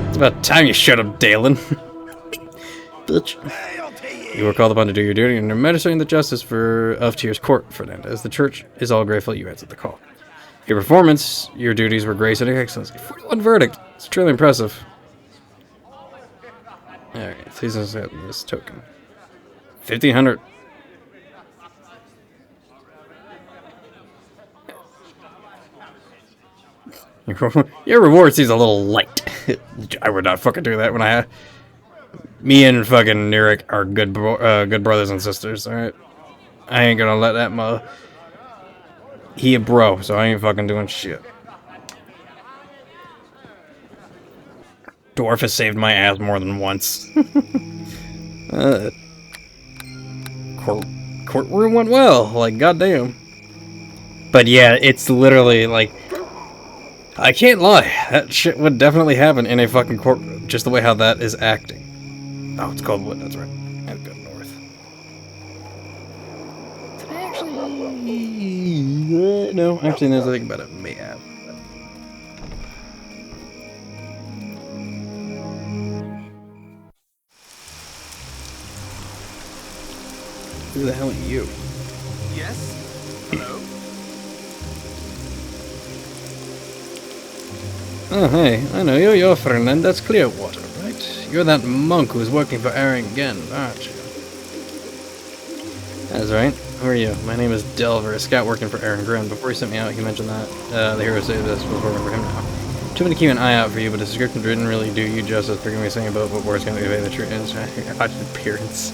It's about time you shut up, Dalen. Bitch. You were called upon to do your duty in administering the justice of Tyr's court, Fernandez. The church is all grateful you answered the call. Your performance, your duties were grace and excellence. 41 verdict. It's truly impressive. Alright, please accept this token. 1,500. Your reward seems a little light. I would not fucking do that when I had... Me and fucking Neric are good brothers and sisters, alright? I ain't gonna let that He a bro, so I ain't fucking doing shit. Dwarf has saved my ass more than once. Courtroom went well, like goddamn. But yeah, it's literally like... I can't lie, that shit would definitely happen in a fucking courtroom, just the way how that is acting. Oh, it's called wood, that's right. I'd go north. Did I actually... no, actually, there's a thing about it, may have. Who the hell are you? Yes? Hello? Oh, hey, I know you. You're Fernandez Clearwater, right? You're that monk who's working for Aaron again, aren't you? That's right. Who are you? My name is Delver, a scout working for Aaron Gren. Before he sent me out, he mentioned that the hero said this was working for him now. Too many to keep an eye out for you, but the description didn't really do you justice. Forgive me saying about what words can convey the true appearance.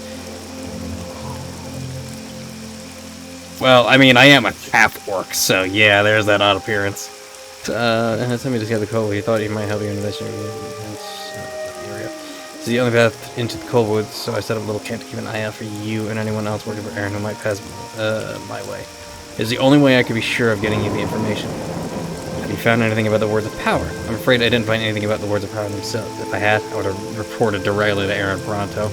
Well, I mean, I am a half-orc, so yeah, there's that odd appearance. Somebody just got the code. He thought he might help you in this area. It's the only path into the cold woods, so I set up a little camp to keep an eye out for you and anyone else working for Aaron who might pass my way. It's the only way I could be sure of getting you the information. Have you found anything about the words of power? I'm afraid I didn't find anything about the words of power themselves. If I had, I would have reported directly to Aaron Pronto.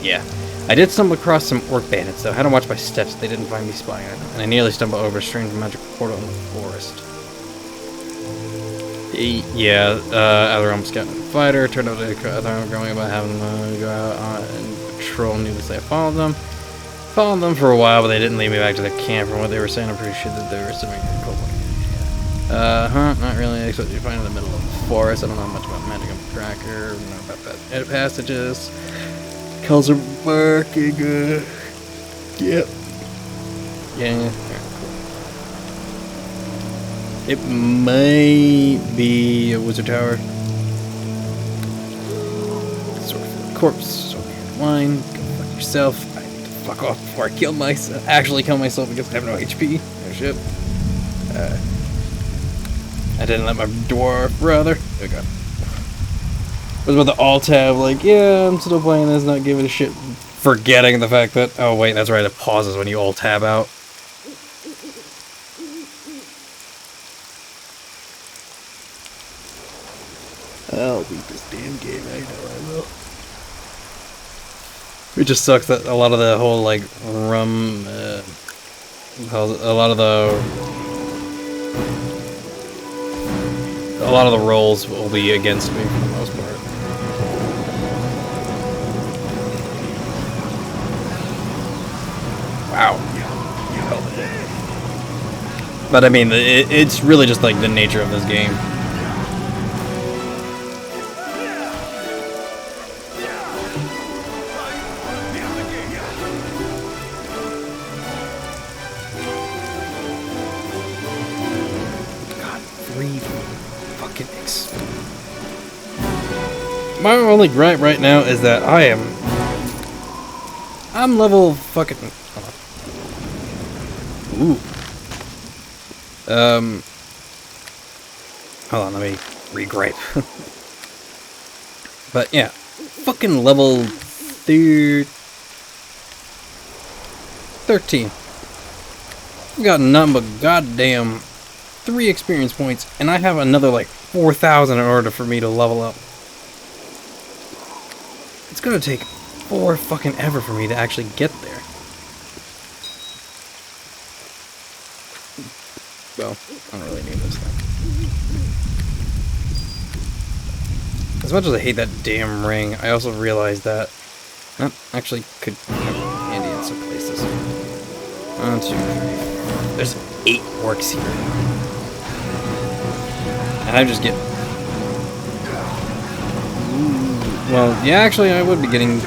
Yeah. I did stumble across some orc bandits, though. I had to watch my steps. They didn't find me spying on them. And I nearly stumbled over a strange magical portal in the forest. Yeah, Atherelm Scout and Fighter. Turned out I thought I was going about having to go out on and patrol. Needlessly, I followed them. Followed them for a while, but they didn't lead me back to their camp. From what they were saying, I'm pretty sure that they were sitting in cold. Not really. Except you find in the middle of the forest. I don't know much about magic and tracker. I don't know about passages. Calls are barking. Yep. Yeah. It might be a wizard tower. Sort of corpse. Sort of wine. Go fuck yourself. I need to fuck off before I kill myself. Actually kill myself because I have no HP. Oh shit. I didn't let my dwarf brother. Oh god. Was about the alt tab, like, yeah, I'm still playing this, not giving a shit. Forgetting the fact that, oh wait, that's right, it pauses when you alt tab out. I'll beat this damn game, I know I will. It just sucks that a lot of the whole, like, a lot of the rolls will be against me for the most part. Wow. But I mean, it's really just like the nature of this game. God, 3 fucking X. My only gripe right now is that I'm level fucking. Ooh. Hold on, let me re-gripe. But yeah, fucking level 13. We got nothing but goddamn 3 experience points, and I have another like 4,000 in order for me to level up. It's gonna take 4 fucking ever for me to actually get there. Well, I don't really need this thing. As much as I hate that damn ring, I also realized that actually could come handy in some places. 1, 2, 3. There's 8 orcs here. And I'm just getting. Well, yeah, actually, I would be getting.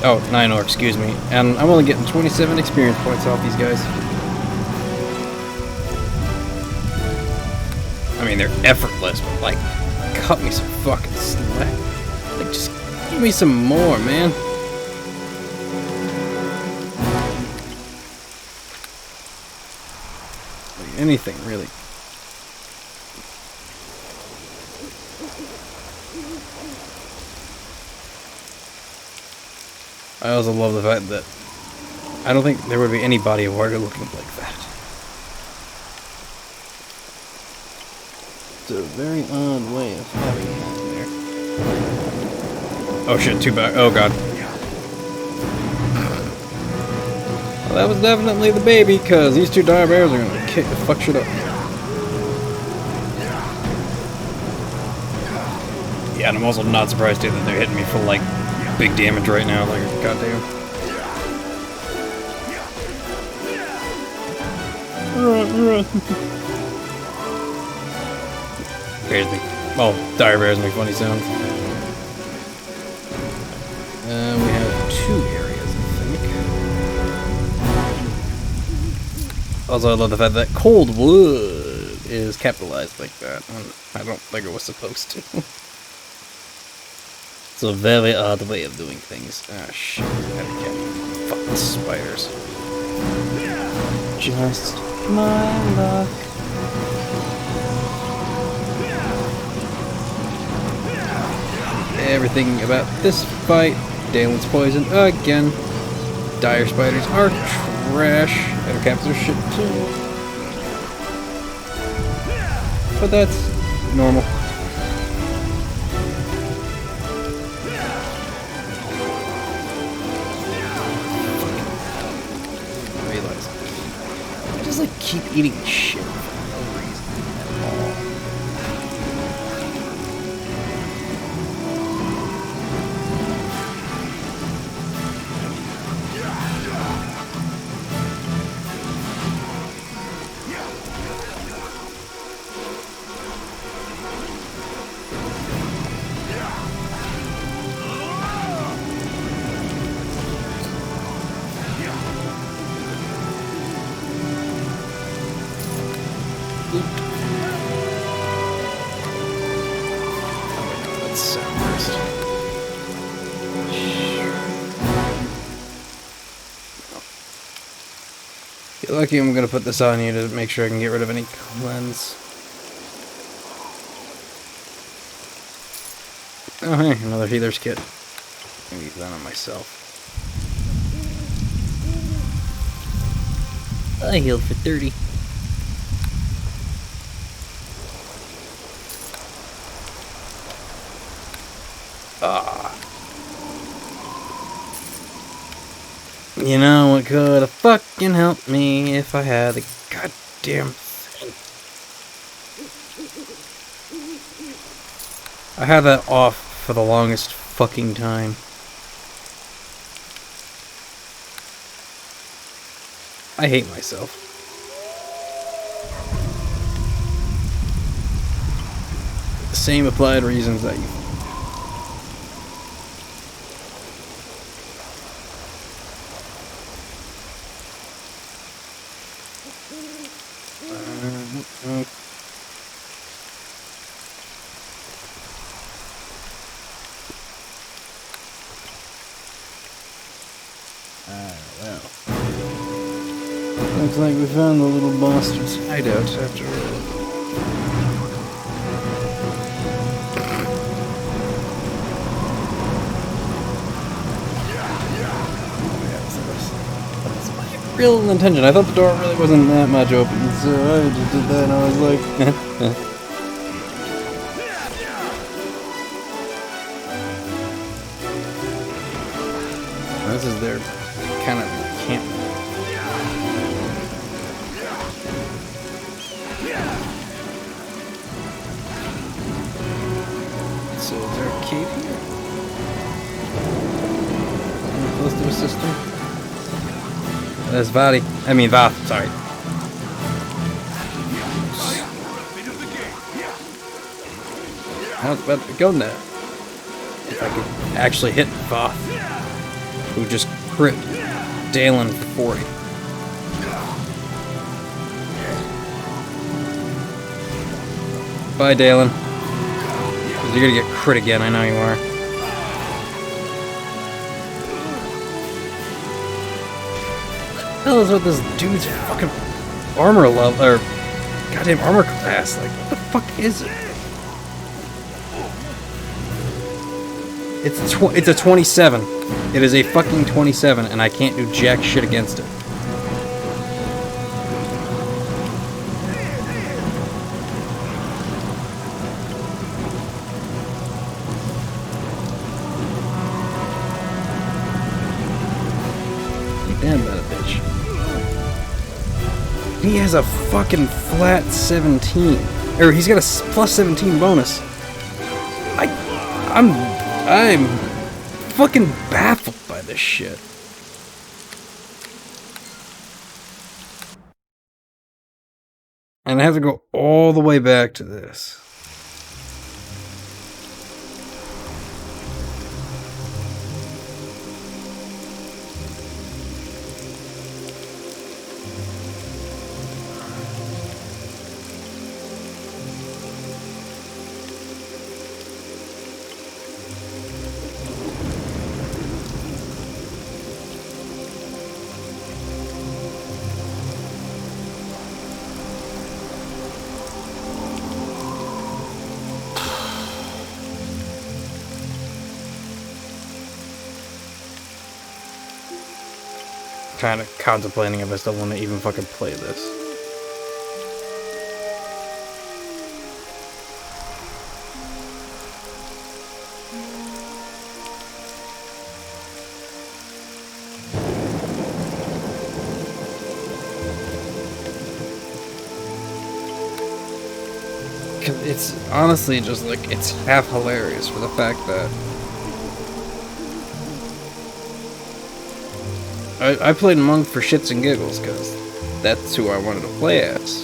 Oh, 9 orcs, excuse me. And I'm only getting 27 experience points off these guys. I mean, they're effortless, but like, cut me some fucking slack. Like, just give me some more, man. Like, anything, really. I also love the fact that I don't think there would be any body of water looking like that. It's a very odd way of having it there. Oh shit, too bad. Oh god. Well, that was definitely the baby, because these 2 dire bears are gonna kick the fuck shit up. Yeah, and I'm also not surprised too that they're hitting me for like big damage right now, like goddamn. Bears make, well, dire bears make funny sounds. We have 2 areas, I think. Also, I love the fact that cold wood is capitalized like that. I don't think it was supposed to. It's a very odd way of doing things. Ah, shit. Fucking spiders. Just my luck. Everything about this fight, Dalen's poison again. Dire spiders are trash. Air caps are shit too. But that's normal. I realize I just like keep eating shit for no reason at all. You're lucky I'm gonna put this on you to make sure I can get rid of any cleanse. Oh hey, another healer's kit. I'm gonna use that on myself. I healed for 30. Ah. You know what could have fucking helped me if I had the goddamn thing. I had that off for the longest fucking time. I hate myself. The same applied reasons that you. Well. Looks like we found the little bastard's hideout after all. Real intention. I thought the door really wasn't that much open, so I just did that and I was like, this is their kind of camp. So is there a cave here? Close to a system? There's Vadi. I mean Vath, sorry. I was about to go now. If I could actually hit Vath, who just crit Dalen for 40. Bye, Dalen. You're gonna get crit again, I know you are. What the hell is with this dude's fucking armor level, or goddamn armor class? Like, what the fuck is it? It's a 27. It is a fucking 27, and I can't do jack shit against it. Damn that bitch. He has a fucking flat 17. Or he's got a plus 17 bonus. I'm fucking baffled by this shit. And I have to go all the way back to this. kind of contemplating if I still want to even fucking play this. It's honestly just like, it's half hilarious for the fact that I played Monk for shits and giggles because that's who I wanted to play as.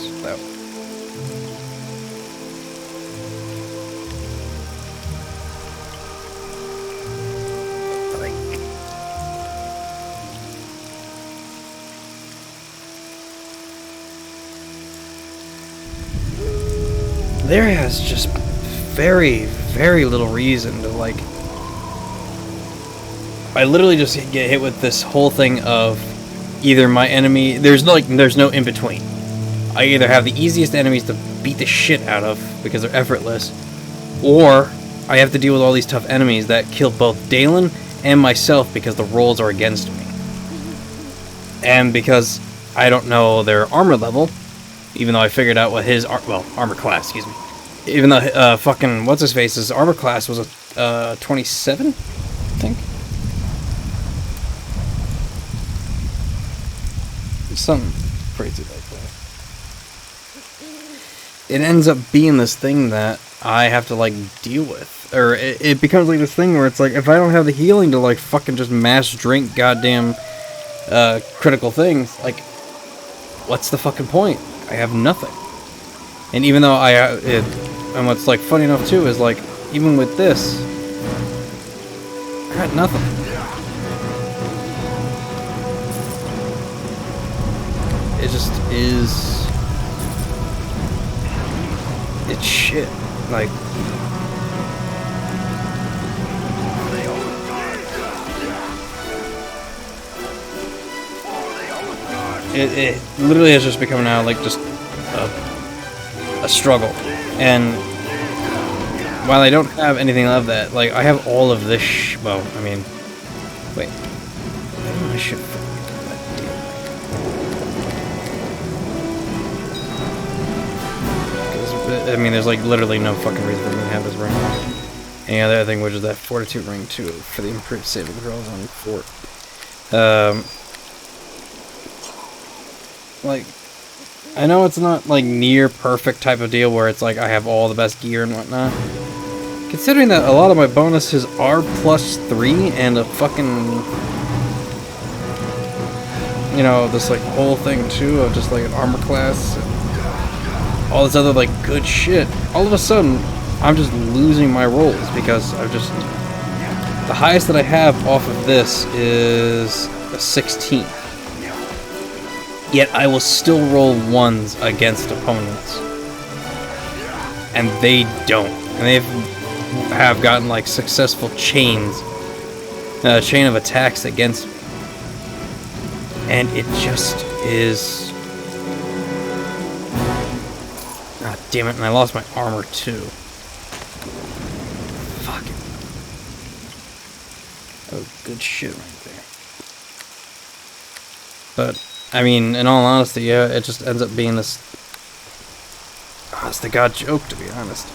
There has just very, very little reason to, like... I literally just get hit with this whole thing of either my enemy... There's no in-between. I either have the easiest enemies to beat the shit out of because they're effortless, or I have to deal with all these tough enemies that kill both Dalen and myself because the rolls are against me. And because I don't know their armor level, even though I figured out what his armor class, excuse me. Even though fucking what's his face's armor class was a 27, I think. Something crazy like that. It ends up being this thing that I have to like deal with, or it becomes like this thing where it's like if I don't have the healing to like fucking just mass drink goddamn critical things, like what's the fucking point? I have nothing. And even though and what's like funny enough too is like even with this, I got nothing. It just is. It's shit. Like. It literally has just become now like just a struggle, and while I don't have anything of that, like I have all of this. Well, I mean, wait, I should. I mean, there's like literally no fucking reason for me to have this ring. And the other thing, which is that Fortitude ring too, for the improved saving throws on fort. Like, I know it's not like near perfect type of deal where it's like I have all the best gear and whatnot. Considering that a lot of my bonuses are +3 and a fucking, you know, this like whole thing too of just like an armor class and all this other like good shit. All of a sudden, I'm just losing my rolls because I've just, the highest that I have off of this is a 16. Yet I will still roll 1s against opponents. And they don't. And they have gotten like successful chain of attacks against me. And it just is... Ah, damn it, and I lost my armor too. Fuck it. Oh, good shit right there. But... I mean, in all honesty, yeah, it just ends up being this honest to God joke, to be honest.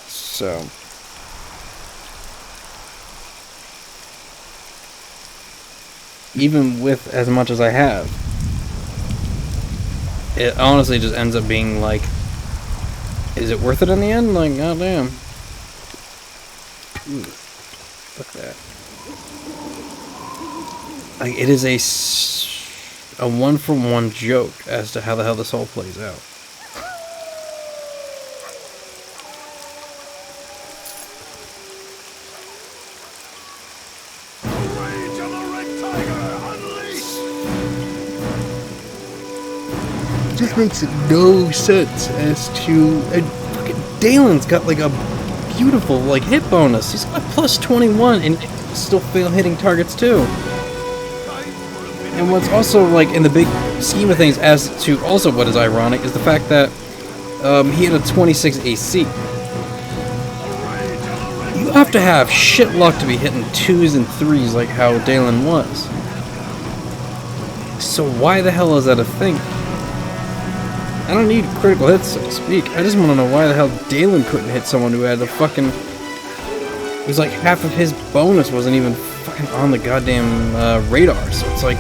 So... even with as much as I have, it honestly just ends up being like, is it worth it in the end? Like, goddamn. Ooh, look at that. Like, it is a 1-for-1 joke as to how the hell this all plays out. Just makes no sense as to, and fucking Dalen's got like a beautiful like hit bonus. He's got +21 and still fail hitting targets too. And what's also like in the big scheme of things as to also what is ironic is the fact that he had a 26 AC. You have to have shit luck to be hitting 2s and 3s like how Dalen was. So why the hell is that a thing? I don't need critical hits, so to speak. I just want to know why the hell Dalen couldn't hit someone who had the fucking... It was like half of his bonus wasn't even fucking on the goddamn radar, so it's like...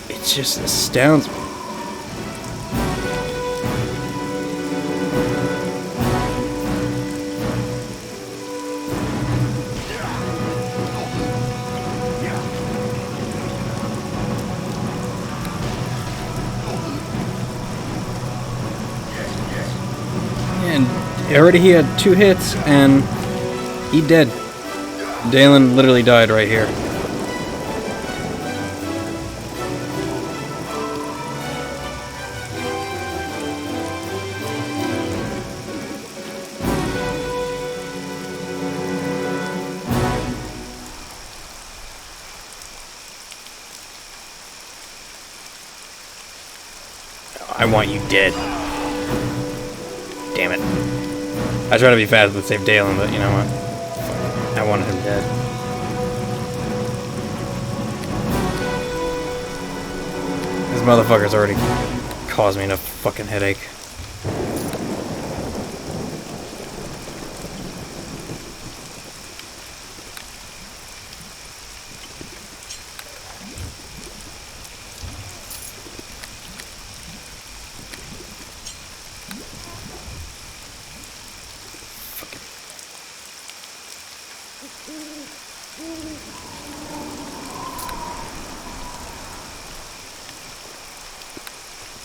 It just astounds me. And already he had 2 hits, and he dead. Dalen literally died right here. I want you dead. Damn it. I try to be fast and save Dalen, but you know what? I wanted him dead. This motherfucker's already caused me enough fucking headache.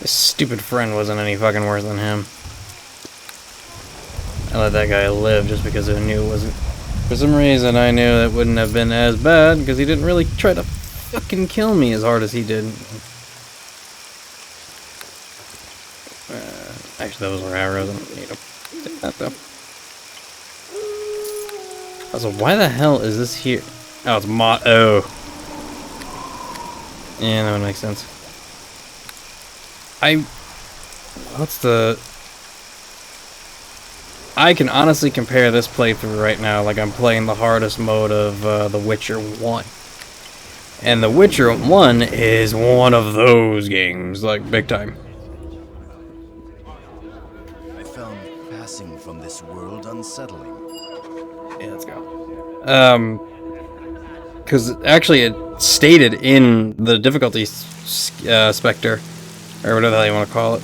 This stupid friend wasn't any fucking worse than him. I let that guy live just because I knew it wasn't... For some reason I knew that wouldn't have been as bad, because he didn't really try to fucking kill me as hard as he did. Actually, those were arrows. I don't need them. Take that though. Also, why the hell is this here? Oh, it's oh. Yeah, that would make sense. I can honestly compare this playthrough right now like I'm playing the hardest mode of The Witcher 1. And The Witcher 1 is one of those games, like, big time. I found passing from this world unsettling. Yeah, let's go. Because actually it stated in the difficulty specter, or whatever the hell you want to call it.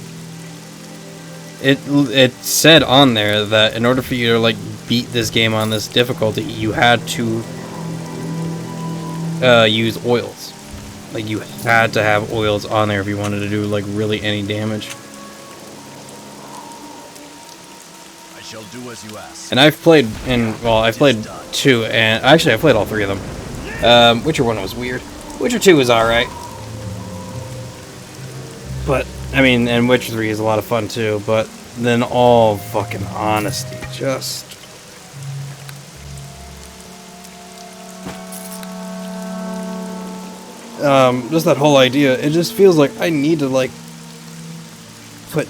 It said on there that in order for you to like beat this game on this difficulty, you had to use oils. Like you had to have oils on there if you wanted to do like really any damage. I shall do as you ask. And I've played I've played 2, and actually I played all 3 of them. Witcher 1 was weird. Witcher 2 was alright. But, I mean, and Witcher 3 is a lot of fun too, but then all fucking honesty, just... just that whole idea, it just feels like I need to, like, put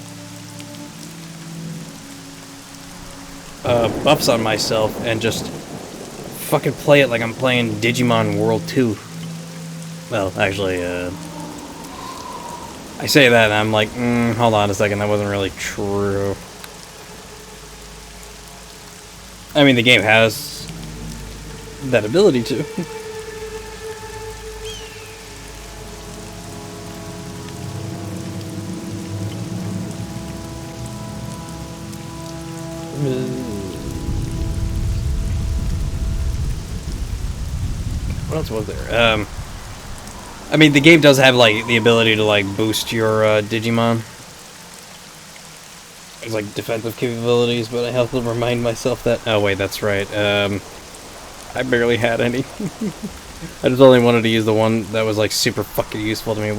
buffs on myself and just fucking play it like I'm playing Digimon World 2. Well, actually, I say that and I'm like, hold on a second, that wasn't really true. I mean, the game has that ability to. What else was there? I mean, the game does have, like, the ability to, like, boost your, Digimon. It's, like, defensive capabilities, but I have to remind myself that... Oh, wait, that's right. I barely had any. I just only wanted to use the one that was, like, super fucking useful to me,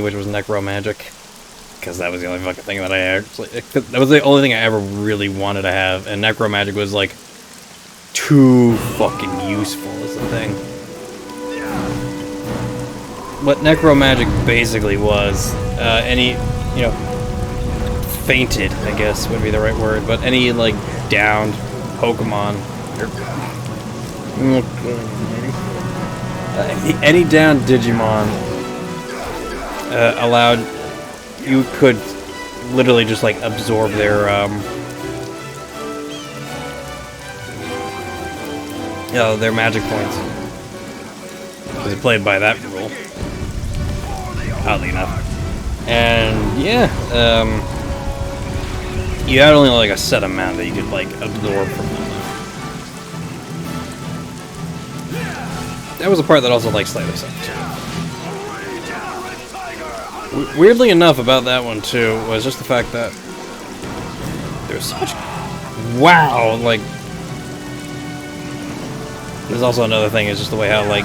which was Necromagic. Because that was the only fucking thing that I actually... That was the only thing I ever really wanted to have, and Necromagic was, like, too fucking useful as a thing. what necromagic basically was, any, you know, fainted, I guess would be the right word, but any, like, downed Pokemon, or, any downed Digimon, allowed, you could literally just, like, absorb their, you know, their magic points. Because it played by that rule. Oddly enough. And, yeah, you had only, like, a set amount that you could, like, absorb from them. That was a part that also, like, slightly sucked, too. Weirdly enough about that one, too, was just the fact that there was so much... Wow! Like... There's also another thing, is just the way how, like...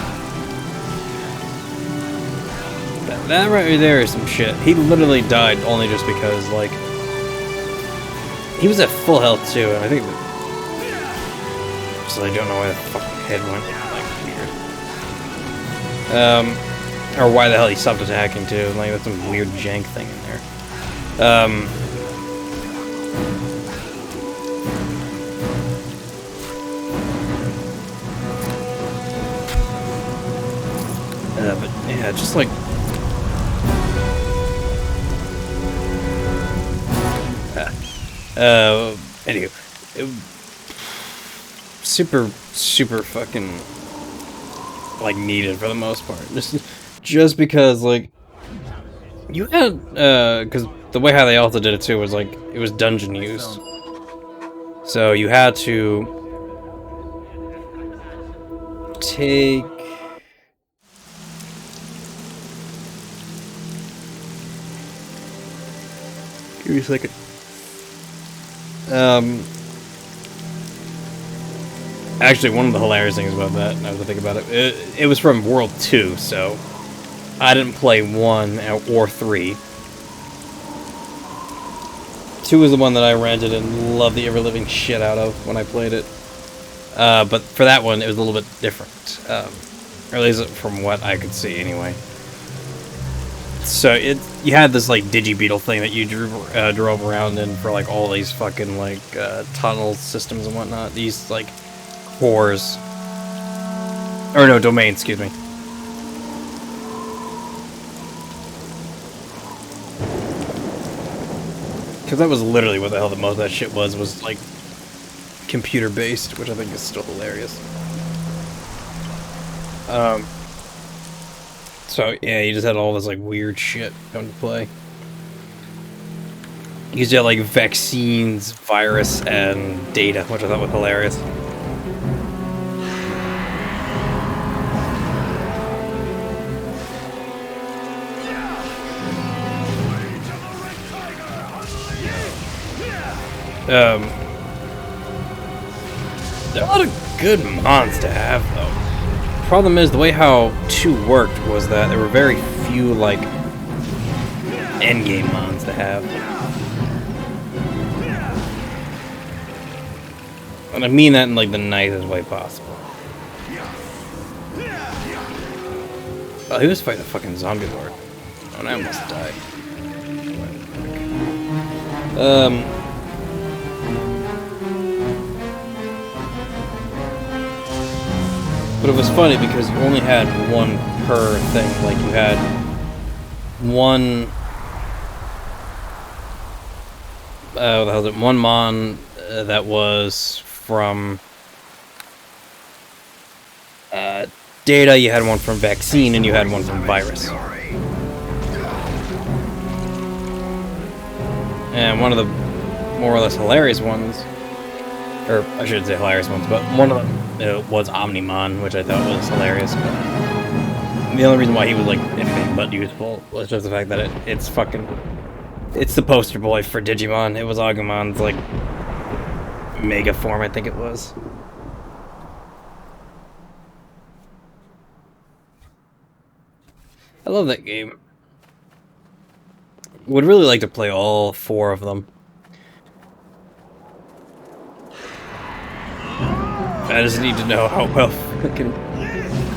That right there is some shit. He literally died only just because, like... He was at full health, too, and I think... So I don't know why the fucking head went, like, weird. Or why the hell he stopped attacking, too. Like, that's some weird jank thing in there. But, yeah, just like... Anywho. Super fucking... like, needed for the most part. Just because, like... You had, because the way how they also did it, too, was, like, it was dungeon used. So you had to... take... Give me a second. Actually, one of the hilarious things about that, now that I think about it, it was from World 2, so I didn't play 1 or 3. 2 was the one that I rented and loved the ever-living shit out of when I played it. But for that one, it was a little bit different. Or at least from what I could see, anyway. So you had this like Digibeetle thing that you drove around in for like all these fucking like tunnel systems and whatnot. These like cores, or no, domains. Excuse me. Because that was literally what the hell most of that shit was like computer based, which I think is still hilarious. So, yeah, you just had all this, like, weird shit come to play. You used to have, like, vaccines, virus, and data, which I thought was hilarious. There are a lot of good mons to have, though. Problem is, the way how 2 worked was that there were very few, like, endgame mons to have. And I mean that in, like, the nicest way possible. Oh, he was fighting a fucking zombie lord. Oh, and I almost died. But it was funny because you only had one per thing. Like, you had one... what the hell is it? One mon that was from... data, you had one from vaccine, and you had one from virus. And one of the more or less hilarious ones... Or, I shouldn't say hilarious ones, but one of them was Omnimon, which I thought was hilarious. But the only reason why he was, like, anything but useful was just the fact that it's fucking... It's the poster boy for Digimon. It was Agumon's, like, mega form, I think it was. I love that game. Would really like to play all 4 of them. I just need to know how well fucking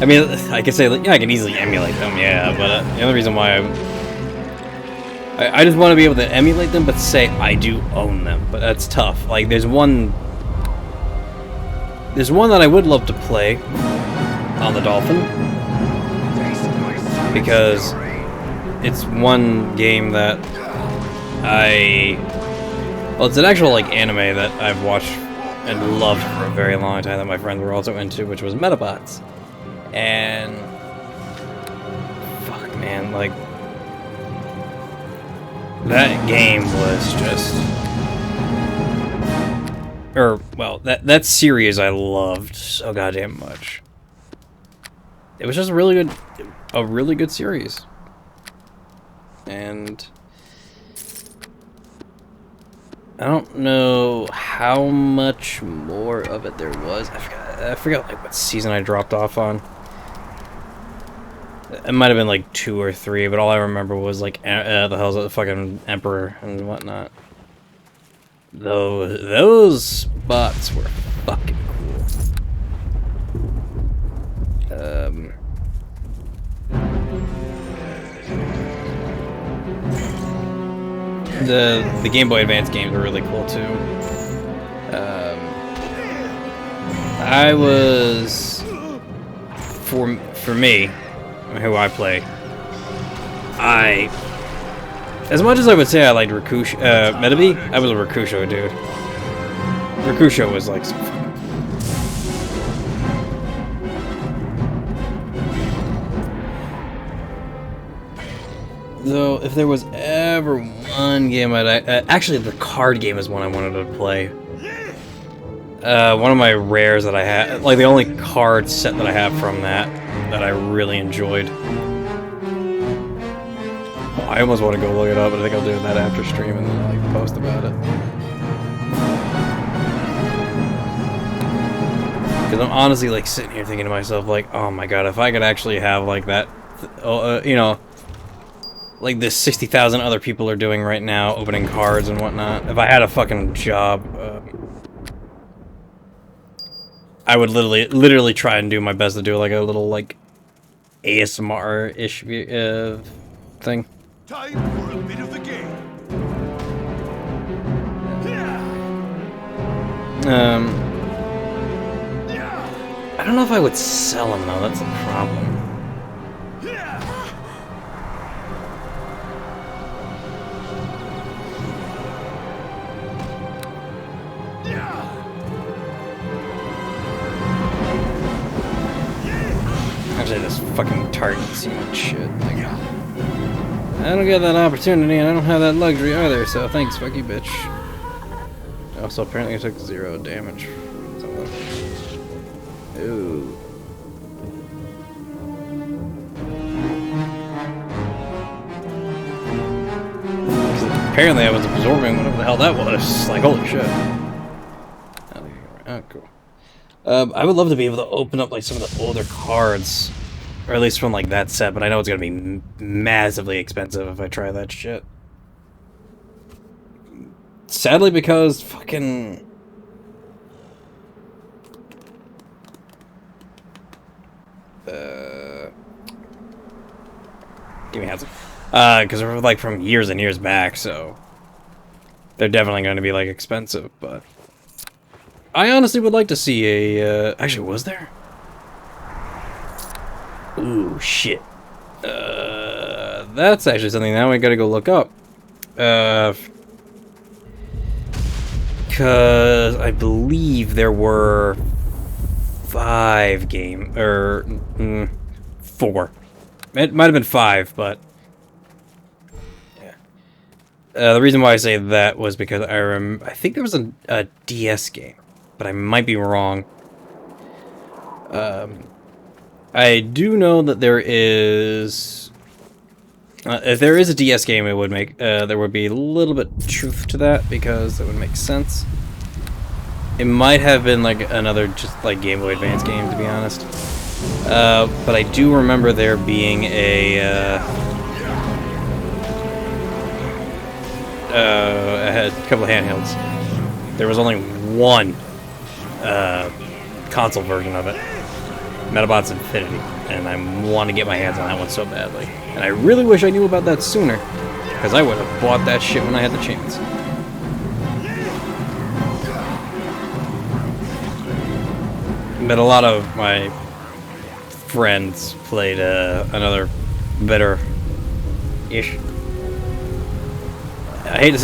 I mean, I could say, like, yeah, I can easily emulate them, yeah, but the other reason why I just want to be able to emulate them, but say I do own them, but that's tough. Like, there's one that I would love to play on the Dolphin, because it's one game that well, it's an actual, like, anime that I've watched and loved for a very long time that my friends were also into, which was Metabots. And fuck, man, like, that game was just, well, that series I loved so goddamn much. It was just a really good series. And I don't know how much more of it there was. I forgot like what season I dropped off on. It might have been like 2 or 3, but all I remember was like the hell's the fucking Emperor and whatnot. Those bots were fucking cool. The Game Boy Advance games were really cool too. I was for me, who I play, as much as I would say I liked Rakusho, Metabi, I was a Rakusho dude. Rakusho was like some fun. Though, if there was ever one game actually the card game is one I wanted to play. One of my rares that I had, like the only card set that I have from that I really enjoyed. Oh, I almost want to go look it up, but I think I'll do that after stream and then like post about it. Because I'm honestly like sitting here thinking to myself like, oh my god, if I could actually have like that, you know, like this 60,000 other people are doing right now, opening cards and whatnot. If I had a fucking job, I would literally try and do my best to do like a little like ASMR-ish thing. Time for a bit of the game. I don't know if I would sell them though. That's the problem. Actually, this fucking target seeing shit. Like, I don't get that opportunity, and I don't have that luxury either. So thanks, fuck you, bitch. Also, apparently I took 0 damage. Ooh. Apparently I was absorbing whatever the hell that was. Like, holy shit. Oh, cool. I would love to be able to open up like some of the older cards, or at least from like that set, but I know it's gonna be massively expensive if I try that shit. Sadly, because fucking give me a heads up. Because they're like from years and years back, so they're definitely going to be like expensive. But I honestly would like to see a. Actually, was there? Ooh, shit. That's actually something now I gotta go look up. Because I believe there were 5 or 4. It might have been 5, but yeah. The reason why I say that was because I think there was a DS game, but I might be wrong. I do know that there is. If there is a DS game, it would make there would be a little bit truth to that because it would make sense. It might have been like another just like Game Boy Advance game, to be honest. But I do remember there being a couple of handhelds. There was only one console version of it. Metabots Infinity, and I want to get my hands on that one so badly. And I really wish I knew about that sooner, because I would have bought that shit when I had the chance. But a lot of my friends played another better-ish. I hate to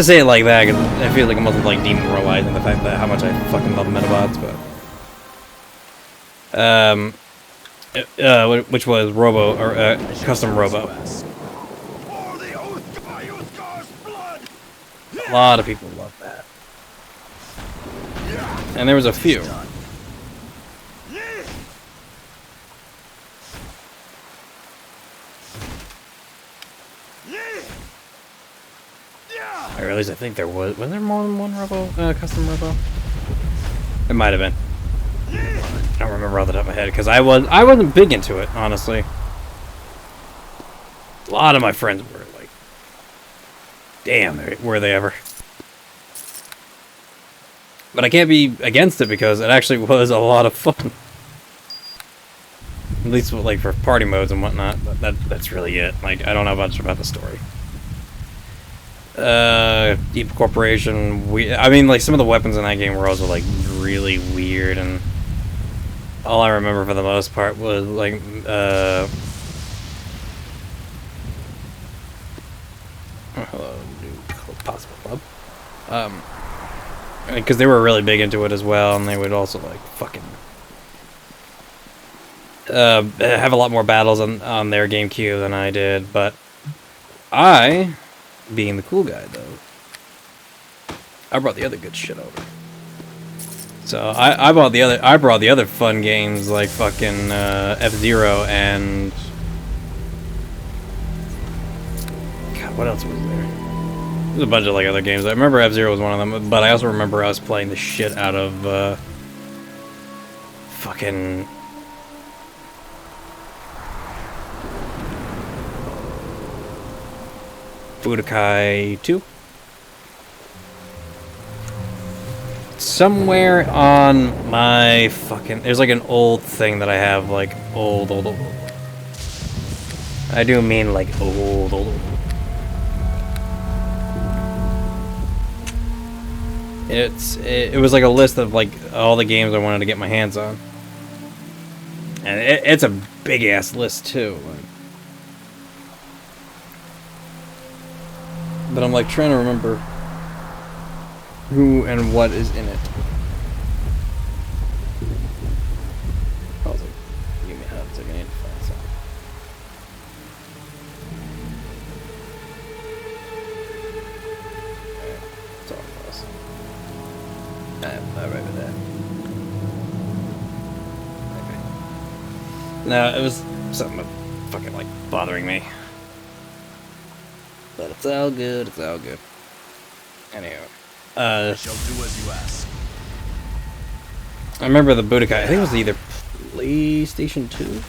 say it like that because I feel like I'm also like demoralizing the fact that how much I fucking love Metabots, but which was Robo or Custom Robo. A lot of people love that, and there was a few. Or at least I think there was there more than one Robo, Custom Robo? It might have been. I don't remember off the top of my head, because I wasn't big into it, honestly. A lot of my friends were like, damn, were they ever. But I can't be against it, because it actually was a lot of fun. At least like for party modes and whatnot, but that's really it. Like, I don't know much about the story. Deep Corporation, I mean, like, some of the weapons in that game were also, like, really weird, and all I remember for the most part was, like, hello, new possible club, because they were really big into it as well, and they would also, like, fucking, have a lot more battles on their GameCube than I did, but being the cool guy, though, I brought the other good shit over. So I brought the other fun games like fucking F-Zero and God, what else was there? There's a bunch of like other games. I remember F-Zero was one of them, but I also remember us playing the shit out of fucking. Budokai 2? Somewhere on my fucking... There's like an old thing that I have, like, old. I do mean, like, old. It was like a list of, like, all the games I wanted to get my hands on. And it's a big-ass list, too. But I'm like trying to remember who and what is in it. Also, give me a second, I need to find something. Alright, it's all for us. I'm right with that. Okay. No, it was something fucking like bothering me. But it's all good, it's all good. Anyway. I shall do as you ask. I remember the Budokai, I think it was either PlayStation 2?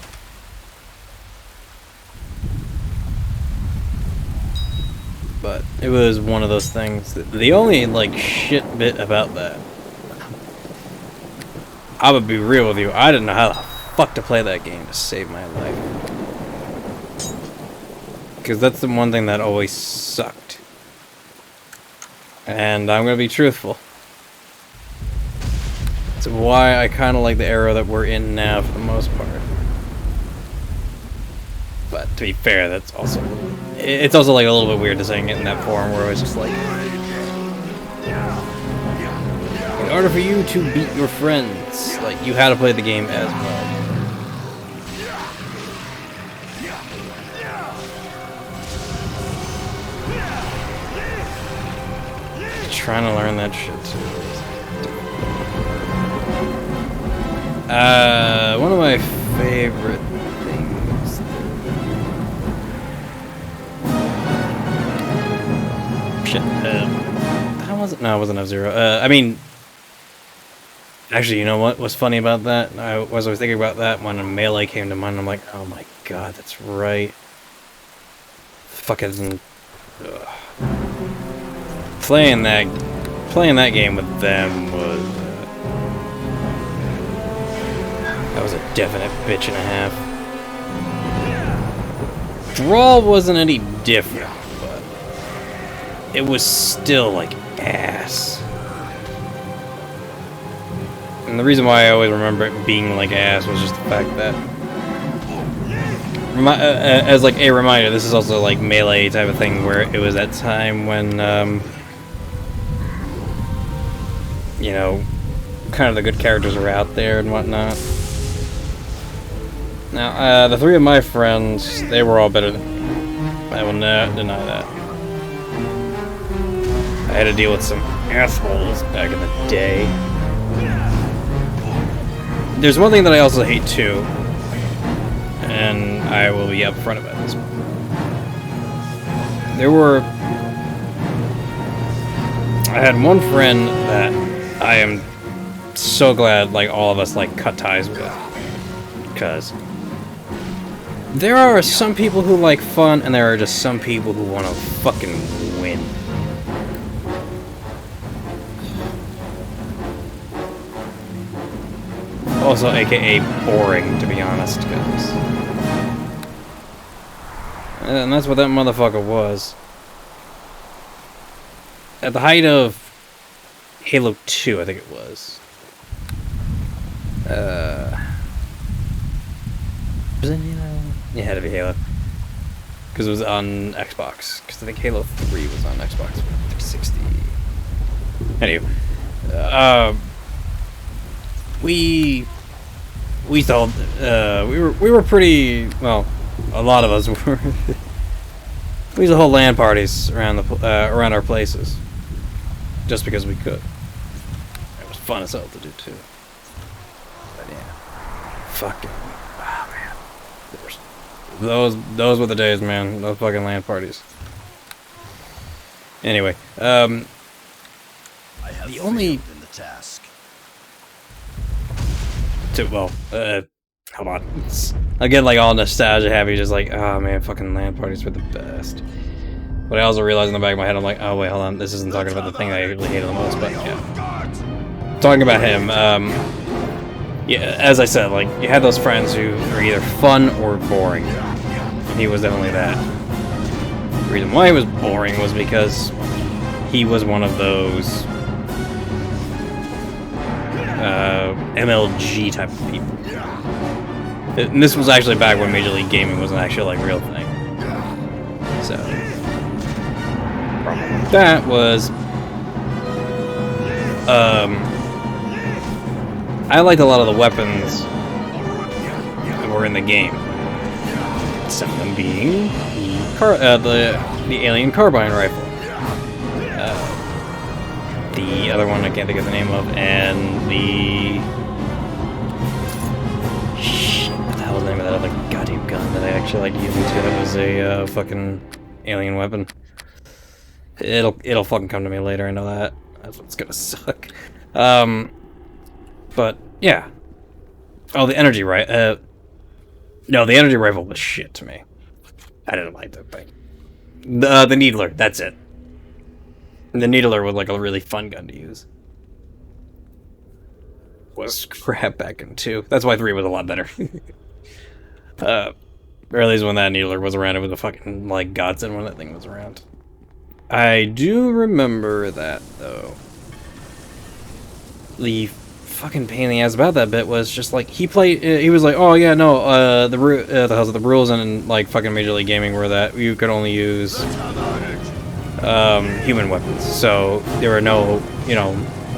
But it was one of those things that the only like shit bit about that, I would be real with you, I didn't know how the fuck to play that game to save my life. Because that's the one thing that always sucked. And I'm going to be truthful. It's why I kind of like the era that we're in now for the most part. But to be fair, that's also... It's also like a little bit weird to saying it in that form where it's just like... In order for you to beat your friends, like, you had to play the game as well. Trying to learn that shit too. One of my favorite things. Shit. How was it? No, it wasn't F-Zero. I mean, actually, you know what was funny about that? I was thinking about that when a Melee came to mind. I'm like, oh my god, that's right. Fucking. Playing that game with them was that was a definite bitch and a half. Drawl wasn't any different, but it was still like ass. And the reason why I always remember it being like ass was just the fact that, as like a reminder, this is also like melee type of thing where it was that time when, you know, kind of the good characters were out there and whatnot. Now, the three of my friends, they were all better than me. I will not deny that. I had to deal with some assholes back in the day. There's one thing that I also hate too, and I will be upfront about this. I had one friend that I am so glad, like, all of us, like, cut ties with. Because there are some people who like fun, and there are just some people who want to fucking win. Also, aka boring, to be honest, guys. And that's what that motherfucker was. At the height of Halo 2, I think it was. Was it Halo? Yeah, it had to be Halo. Because it was on Xbox. Because I think Halo 3 was on Xbox 360. Anyway. We thought, we were pretty, well, a lot of us were. We used to hold LAN parties around around our places. Just because we could. It was fun as hell to do too. But yeah. Fucking, oh man. Those were the days, man. Those fucking LAN parties. Anyway, I have the only failed in the task. well, hold on. I get like all nostalgia happy, just like, oh man, fucking LAN parties were the best. But I also realized in the back of my head, I'm like, oh wait, hold on, this isn't talking about the thing I really hated the most, but yeah. Talking about him, yeah, as I said, like, you had those friends who were either fun or boring. He was definitely that. The reason why he was boring was because he was one of those MLG type of people. And this was actually back when Major League Gaming was an actual like real thing. So problem with that was I liked a lot of the weapons that were in the game. Some of them being the alien carbine rifle. The other one I can't think of the name of, and the shit, what the hell was the name of that other goddamn gun that I actually like using too? That was a fucking alien weapon. It'll fucking come to me later. I know that. That's what's gonna suck. But yeah. Oh, the energy no, the energy rifle was shit to me. I didn't like that thing. The needler. That's it. The needler was like a really fun gun to use. Was crap back in 2. That's why 3 was a lot better. Or at least when that needler was around, it was a fucking like godsend when that thing was around. I do remember that though. The fucking pain in the ass about that bit was just like he was like, oh yeah, no, the rules in like fucking Major League Gaming were that you could only use human weapons. So there were no, you know,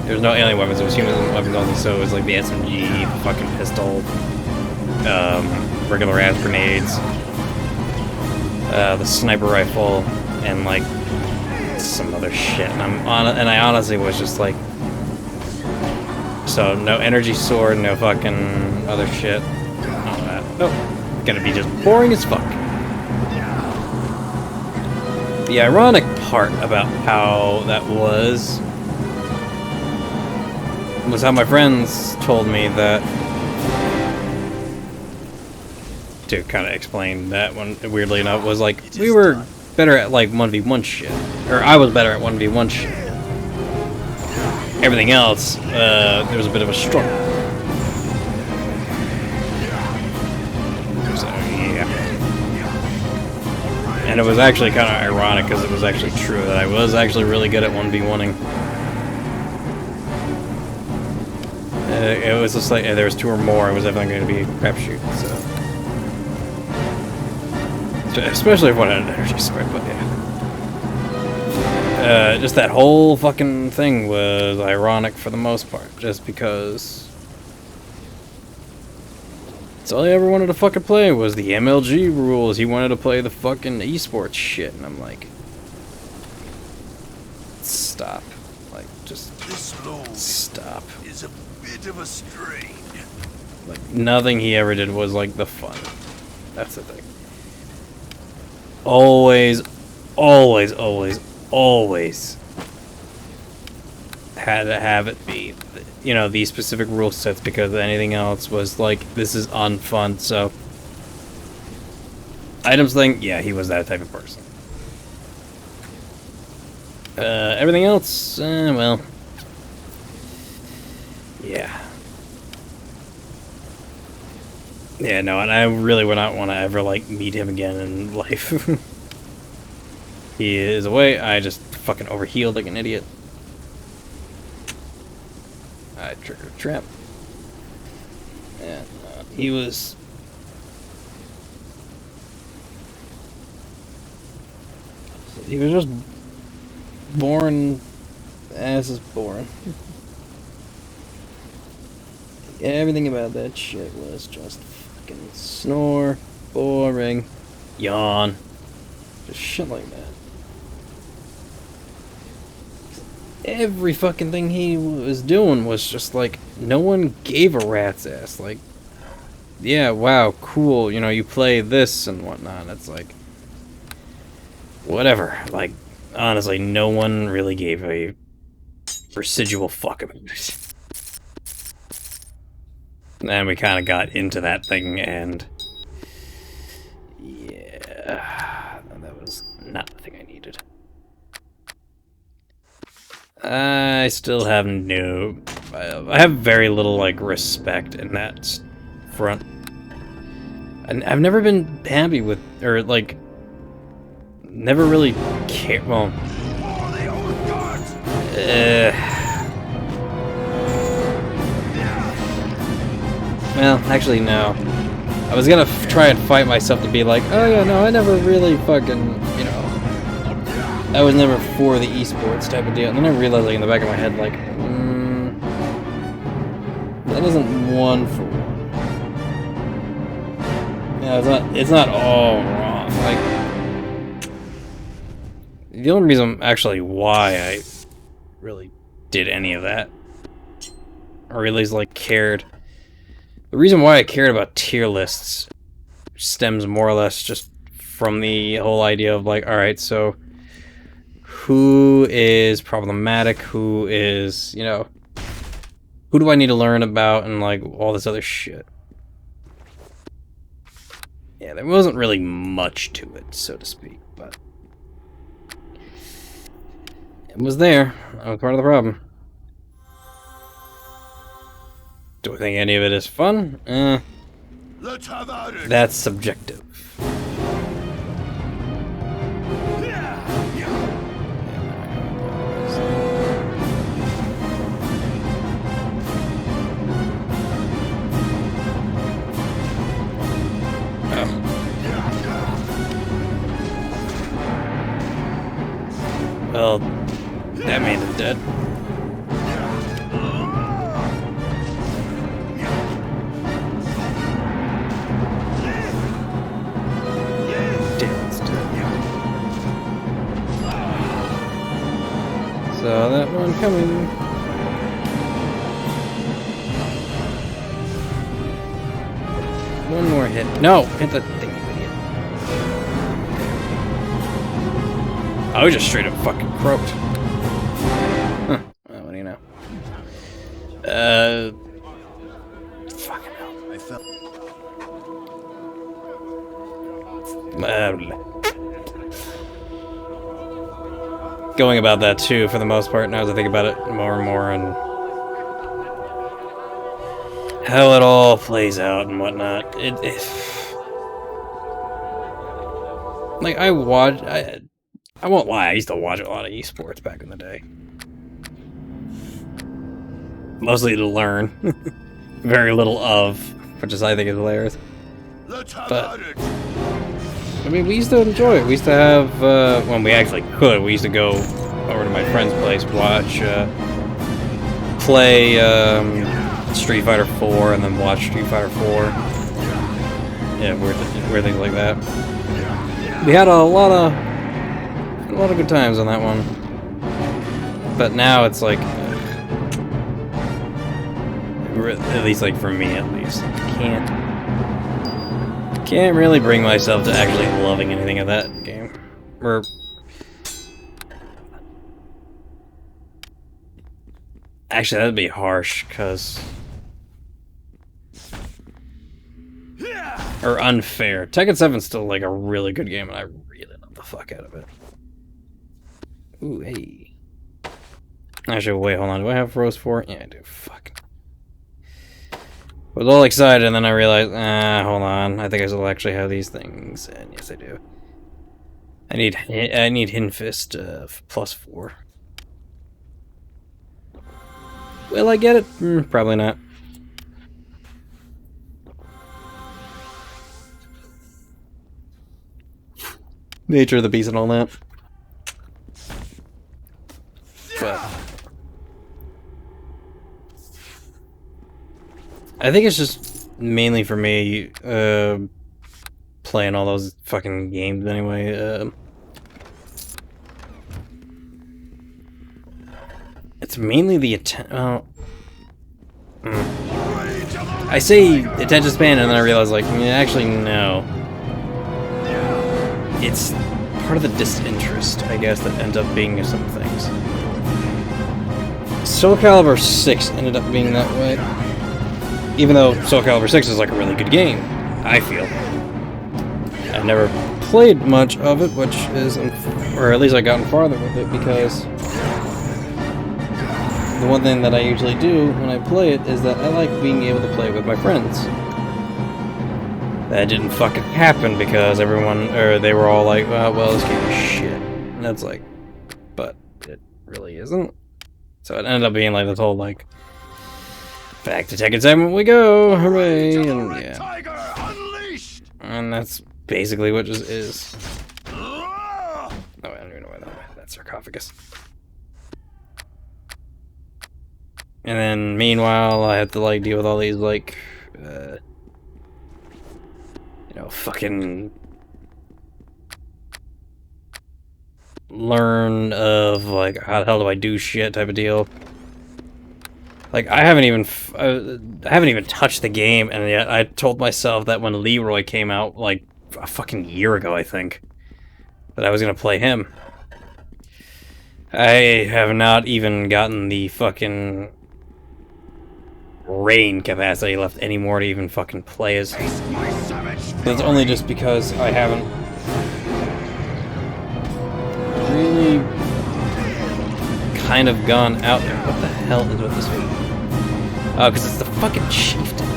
there was no alien weapons. It was human weapons only. So it was like the SMG, the fucking pistol, regular ass grenades, the sniper rifle, and like some other shit. And I honestly was just like, so no energy sword, no fucking other shit, all that. Nope, gonna be just boring as fuck. The ironic part about how that was how my friends told me that, to kind of explain that one, weirdly enough, was like, we were better at like 1v1 shit. Or I was better at 1v1 shit. Everything else, there was a bit of a struggle. And it was actually kind of ironic because it was actually true that I was actually really good at 1v1ing. It was just like there was 2 or more, it was definitely going to be a crapshoot, so. Especially if one had an energy spread, but yeah. Just that whole fucking thing was ironic for the most part, just because that's all I ever wanted to fucking play was the MLG rules. He wanted to play the fucking esports shit, and I'm like, stop. Like, just This load stop. is a bit of a strain. Like, nothing he ever did was like the fun. That's the thing. Always had to have it be, you know, these specific rule sets, because anything else was like, this is unfun. So items thing, yeah, he was that type of person. Everything else, well, yeah. Yeah, no, and I really would not want to ever, like, meet him again in life. He is away, I just fucking overhealed like an idiot. I triggered a trap. And he was... He was just born as is born. Everything about that shit was just fucking snore, boring, yawn, just shit like that. Every fucking thing he was doing was just like, no one gave a rat's ass. Like, yeah, wow, cool, you know, you play this and whatnot. It's like, whatever. Like, honestly, no one really gave a residual fuck about it. And we kind of got into that thing, and yeah, that was not the thing I needed. I still have no... I have very little, like, respect in that front. And I've never been happy with, or, like, never really cared, well... well, actually, no. I was gonna try and fight myself to be like, oh yeah, no, I never really fucking, you know... I was never for the esports type of deal, and then I realized, like, in the back of my head, like, that isn't one for one. Yeah, it's not all wrong. Like, the only reason, actually, why I really did any of that, or really, like, cared, the reason why I cared about tier lists stems more or less just from the whole idea of, like, alright, so who is problematic, who is, you know, who do I need to learn about, and, like, all this other shit. Yeah, there wasn't really much to it, so to speak, but it was there. That was part of the problem. Do I think any of it is fun? Let's have at it. That's subjective. Well, that made him dead. Saw that one coming. One more hit. No! Hit the thing, you idiot. I was just straight up fucking croaked. Huh. Well, what do you know? Fucking hell. I felt going about that too, for the most part, now as I think about it more and more, and how it all plays out and whatnot. Like, I won't lie, I used to watch a lot of esports back in the day. Mostly to learn. Very little of, which is, I think, is hilarious. But, I mean, we used to enjoy it. We used to have, when we actually could, we used to go over to my friend's place, watch, play, Street Fighter 4, and then watch Street Fighter 4. Yeah, weird things like that. We had a lot of good times on that one. But now it's like, at least like for me at least, can't really bring myself to actually loving anything of that game. Or actually, that'd be harsh, cause or unfair. Tekken 7's still like a really good game, and I really love the fuck out of it. Ooh, hey. Actually, wait, hold on. Do I have Rose 4? Yeah, I do. Fuck. I was all excited, and then I realized, hold on. I think I still actually have these things, and yes, I do. I need Hidden Fist +4. Will I get it? Probably not. Nature of the beast and all that. But I think it's just mainly for me playing all those fucking games anyway. It's mainly the I say attention span, and then I realize, like, actually no. It's part of the disinterest, I guess, that ends up being some things. Soul Calibur 6 ended up being that way. Even though Soul Calibur 6 is like a really good game, I feel. I never played much of it, which is, or at least I've gotten farther with it, because the one thing that I usually do when I play it is that I like being able to play with my friends. That didn't fucking happen because everyone, or they were all like, well, this game is shit. And that's like, but it really isn't. So it ended up being like this whole, like, back to Tekken 7 we go, hooray, and yeah. And that's basically what it is. Oh, I don't even know why that sarcophagus. And then, meanwhile, I have to, like, deal with all these, like, you know, fucking learn of, like, how the hell do I do shit type of deal. Like, I haven't even touched the game, and yet I told myself that when Leroy came out, like, a fucking year ago, I think, that I was gonna play him. I have not even gotten the fucking brain capacity left anymore to even fucking play as. That's only just because I haven't really kind of gone out there. What the hell is with this one? Oh, because it's the fucking chieftain.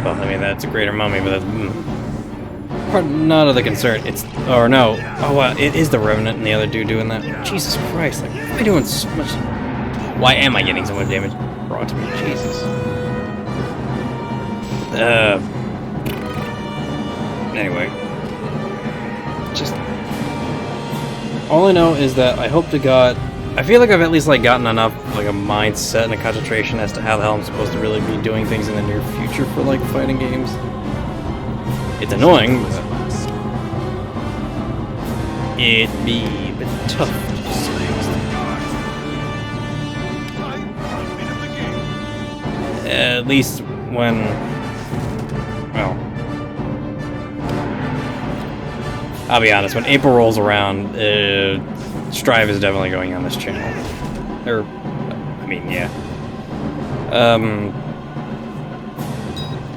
Well, I mean, that's a greater mummy, but that's not of the concern. It's, or no. Oh, wow, it is the Revenant and the other dude doing that. Jesus Christ, like, why am I doing so much? Why am I getting so much damage brought to me? Jesus. Anyway. Just, all I know is that I hope to God, I feel like I've at least, like, gotten enough, like, a mindset and a concentration as to how the hell I'm supposed to really be doing things in the near future for, like, fighting games. It's annoying, but it'd be a bit tough to say. At least when, well, I'll be honest, when April rolls around, Strive is definitely going on this channel. Or, I mean, yeah.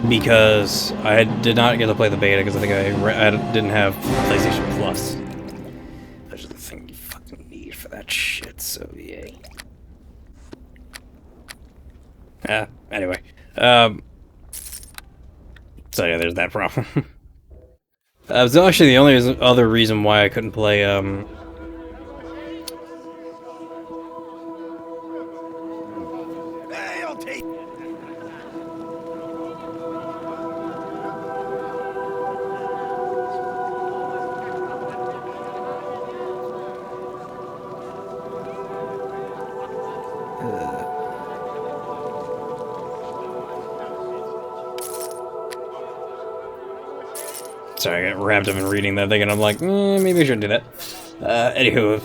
Because I did not get to play the beta because I think I didn't have PlayStation Plus. That's the thing you fucking need for that shit, so yay. Anyway. So yeah, there's that problem. It was actually the only other reason why I couldn't play, Hey, I'll take. Sorry, I got wrapped up in reading that thing, and I'm like, maybe I shouldn't do that. Anywho,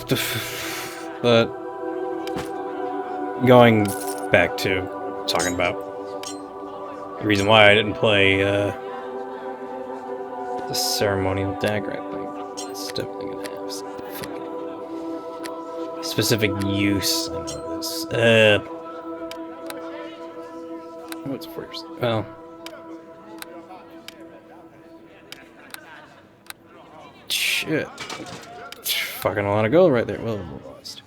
but going back to talking about the reason why I didn't play the ceremonial dagger, I think it's definitely gonna have some fucking specific use. I know this. What's 4%? Well. Shit. Fucking a lot of gold right there. Well, lost.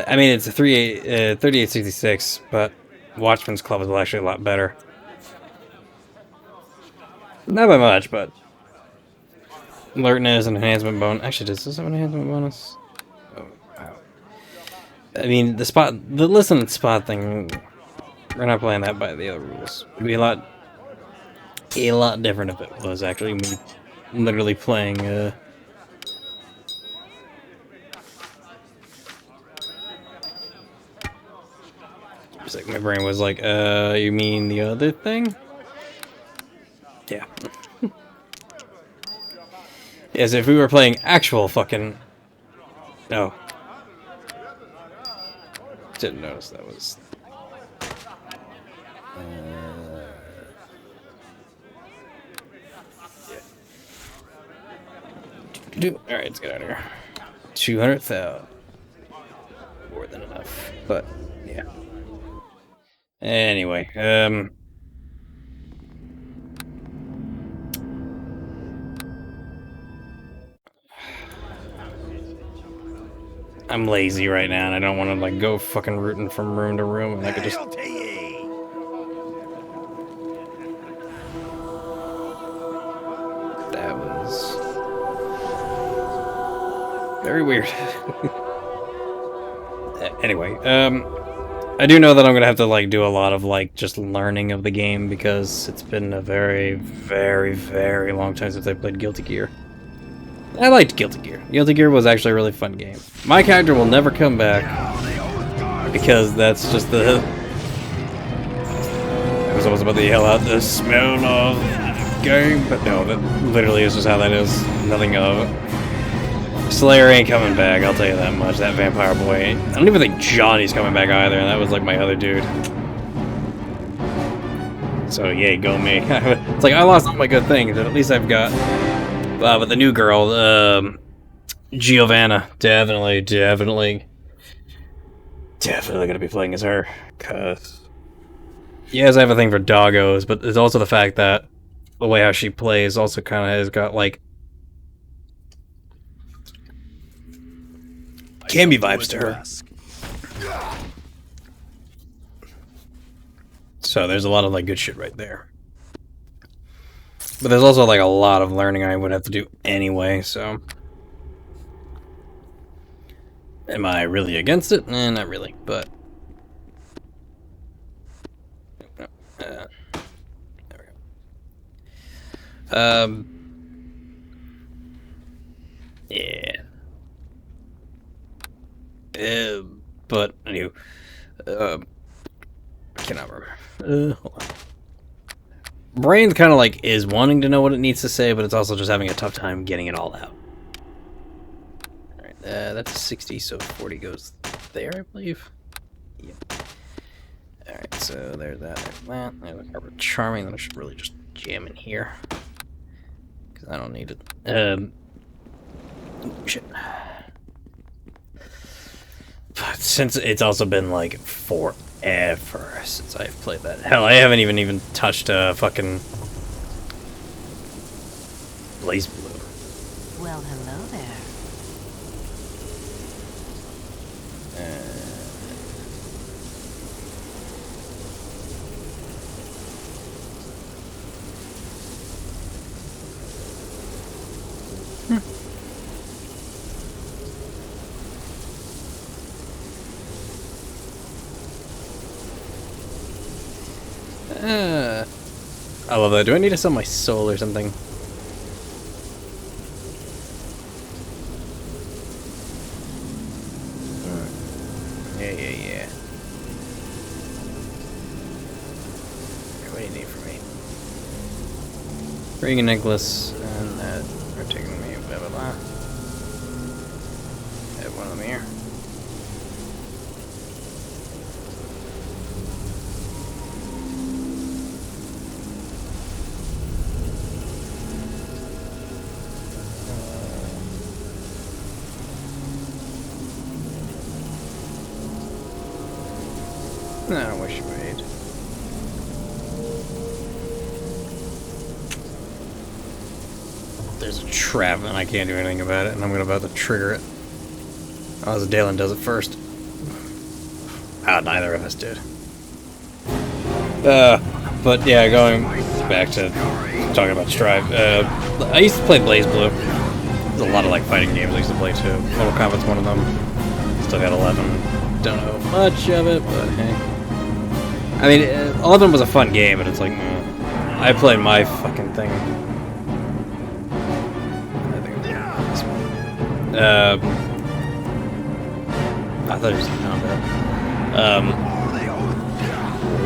I mean, it's a 3866, but Watchman's Club is actually a lot better. Not by much, but alertness and enhancement bonus. Actually, does this have an enhancement bonus? Oh, wow. I mean, the listen and spot thing, we're not playing that by the other rules. It'd be a lot different if it was actually me literally playing it's like my brain was like, you mean the other thing? Yeah. As if we were playing actual fucking... No. Didn't notice that was... Alright, let's get out of here. 200,000. More than enough. But, yeah. Anyway, I'm lazy right now, and I don't want to, like, go fucking rooting from room to room, and I could just... That was... very weird. Anyway, I do know that I'm gonna have to, like, do a lot of, like, just learning of the game, because it's been a very, very, very long time since I played Guilty Gear. I liked Guilty Gear. Guilty Gear was actually a really fun game. My character will never come back, because that's just the... I was almost about to yell out the smell of the game, but no, that literally is just how that is. Nothing of it. Slayer ain't coming back, I'll tell you that much. That vampire boy ain't. I don't even think Johnny's coming back either, and that was like my other dude. So yay, go me. It's like I lost all my good things, but at least I've got... but the new girl, Giovanna, definitely gonna be playing as her. Cause yes, I have a thing for doggos, but there's also the fact that the way how she plays also kind of has got like Camby vibes to her. So there's a lot of like good shit right there. But there's also like a lot of learning I would have to do anyway, so... Am I really against it? Eh, not really, but... there we go. Yeah. But, anyway, I cannot remember. Hold on. Brain kind of like is wanting to know what it needs to say, but it's also just having a tough time getting it all out. Alright, that's 60, so 40 goes there, I believe. Yep. Alright, so there's that. There's that. Charming, then I should really just jam in here. Because I don't need it. Shit. But since it's also been like forever since I've played that. Hell, I haven't even touched fucking Blaze Blue. Well, hello there. I love that. Do I need to sell my soul or something? Yeah. What do you need from me? Bring a necklace, and that are taking me, blah blah blah. I have one of them here. No, wish you wait. There's a trap and I can't do anything about it, and I'm about to trigger it. Oh, as Dalen does it first. Ah, neither of us did. But yeah, going back to talking about Strive. I used to play Blaze Blue. There's a lot of like fighting games I used to play too. Mortal Kombat's one of them. Still got 11. Don't know much of it, but hey. I mean, 11 was a fun game, but it's like, I played my fucking thing. I think this one. I thought it was in combat.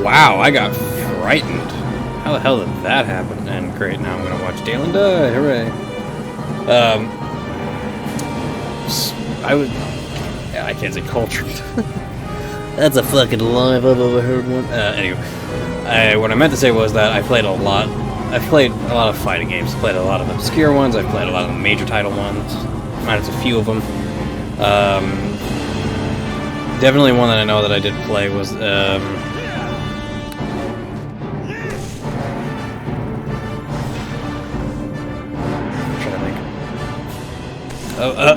Wow, I got frightened. How the hell did that happen? And great, now I'm gonna watch Dalen die. Hooray! I can't say cultured. That's a fucking lie if I've ever heard one. Anyway, what I meant to say was that I've played a lot of fighting games. Played a lot of obscure ones. I've played a lot of the major title ones. Minus a few of them. Definitely one that I know that I did play was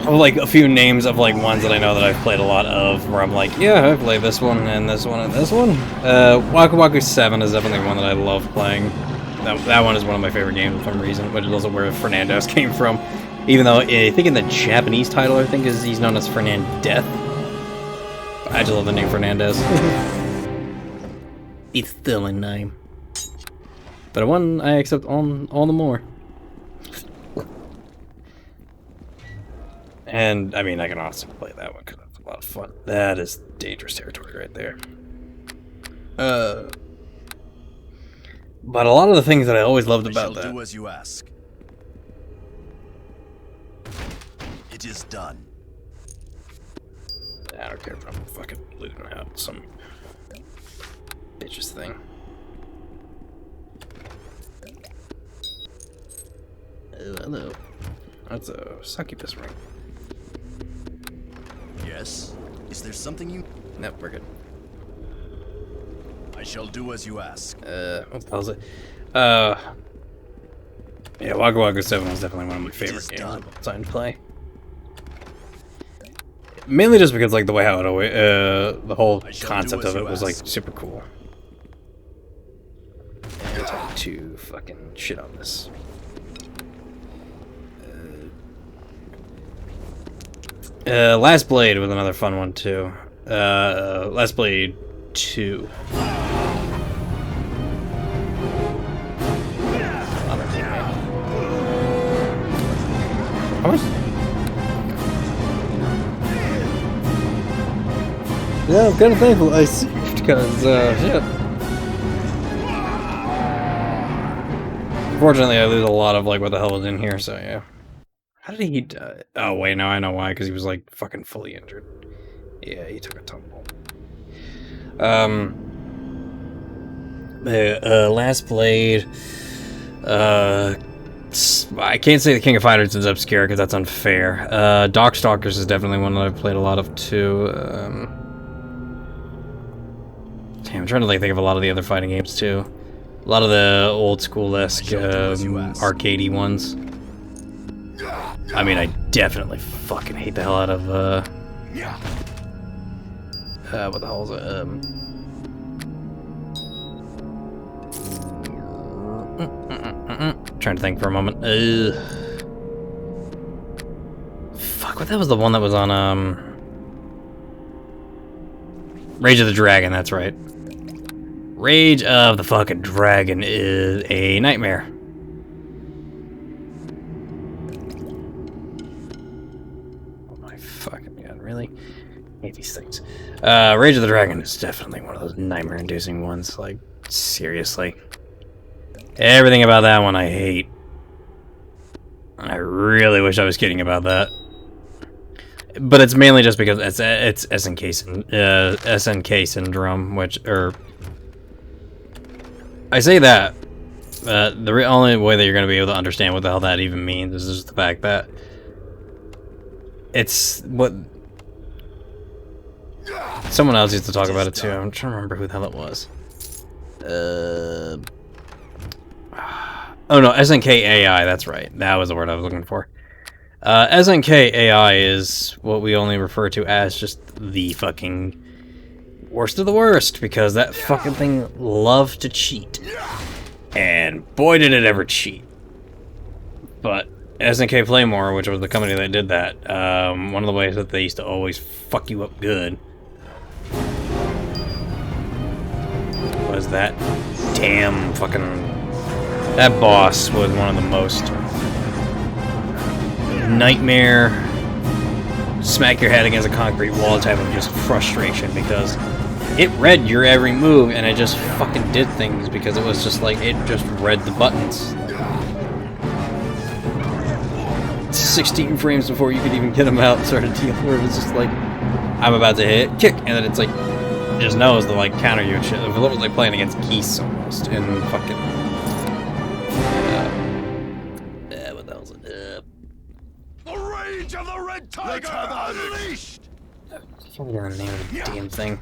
like a few names of like ones that I know that I've played a lot of, where I'm like, yeah, I've played this one and this one and this one. Waku Waku 7 is definitely one that I love playing. That one is one of my favorite games for some reason, but it also where Fernandez came from. Even though I think in the Japanese title, I think he's known as Fernandez. I just love the name Fernandez. It's still a name. But one I accept all the more. And, I mean, I can also play that one because it's a lot of fun. That is dangerous territory right there. But a lot of the things that I always loved about that... do as you ask. It is done. I don't care if I'm fucking looting out some bitch's thing. Oh, hello. That's a succubus ring. Yes? Is there something you... Nope, we're good. I shall do as you ask. What the hell is it? Yeah, Waku Waku 7 was definitely one of my favorite games of all time to play. Mainly just because, like, the way how it always, the whole concept of it was, like, super cool. And it's hard to fucking shit on this. Last Blade was another fun one, too. Last Blade 2. How much? Yeah, I'm kind of thankful I saved, because, shit. Unfortunately, I lose a lot of, like, what the hell was in here, so yeah. How did he die? Oh, wait, now I know why, because he was, like, fucking fully injured. Yeah, he took a tumble. Last Blade, I can't say the King of Fighters is obscure, because that's unfair. Darkstalkers is definitely one that I've played a lot of, too. Damn, I'm trying to, like, think of a lot of the other fighting games, too. A lot of the old school-esque, arcadey ones. I mean, I definitely fucking hate the hell out of, what the hell is it, trying to think for a moment. Fuck, what that was the one that was on, Rage of the Dragon, that's right. Rage of the fucking Dragon is a nightmare. Oh my fucking god, really? I hate these things. Rage of the Dragon is definitely one of those nightmare-inducing ones. Like, seriously. Everything about that one I hate. I really wish I was kidding about that. But it's mainly just because it's SNK syndrome, I say that. The only way that you're going to be able to understand what the hell that even means is just the fact that it's what someone else used to talk about it too. I'm trying to remember who the hell it was. Oh no, SNK AI, that's right. That was the word I was looking for. SNK AI is what we only refer to as just the fucking worst of the worst, because that fucking thing loved to cheat. And boy did it ever cheat. But SNK Playmore, which was the company that did that, one of the ways that they used to always fuck you up good was that damn fucking... That boss was one of the most nightmare, smack your head against a concrete wall type of just frustration, because it read your every move and it just fucking did things because it was just like, it just read the buttons. 16 frames before you could even get them out sort of deal, where it was just like, I'm about to hit, kick, and then it's like, it just knows to like counter you and shit. It was like playing against geese almost, and fucking... what the hell's it? The rage of the red tiger unleashed! I can't remember the name of the damn thing.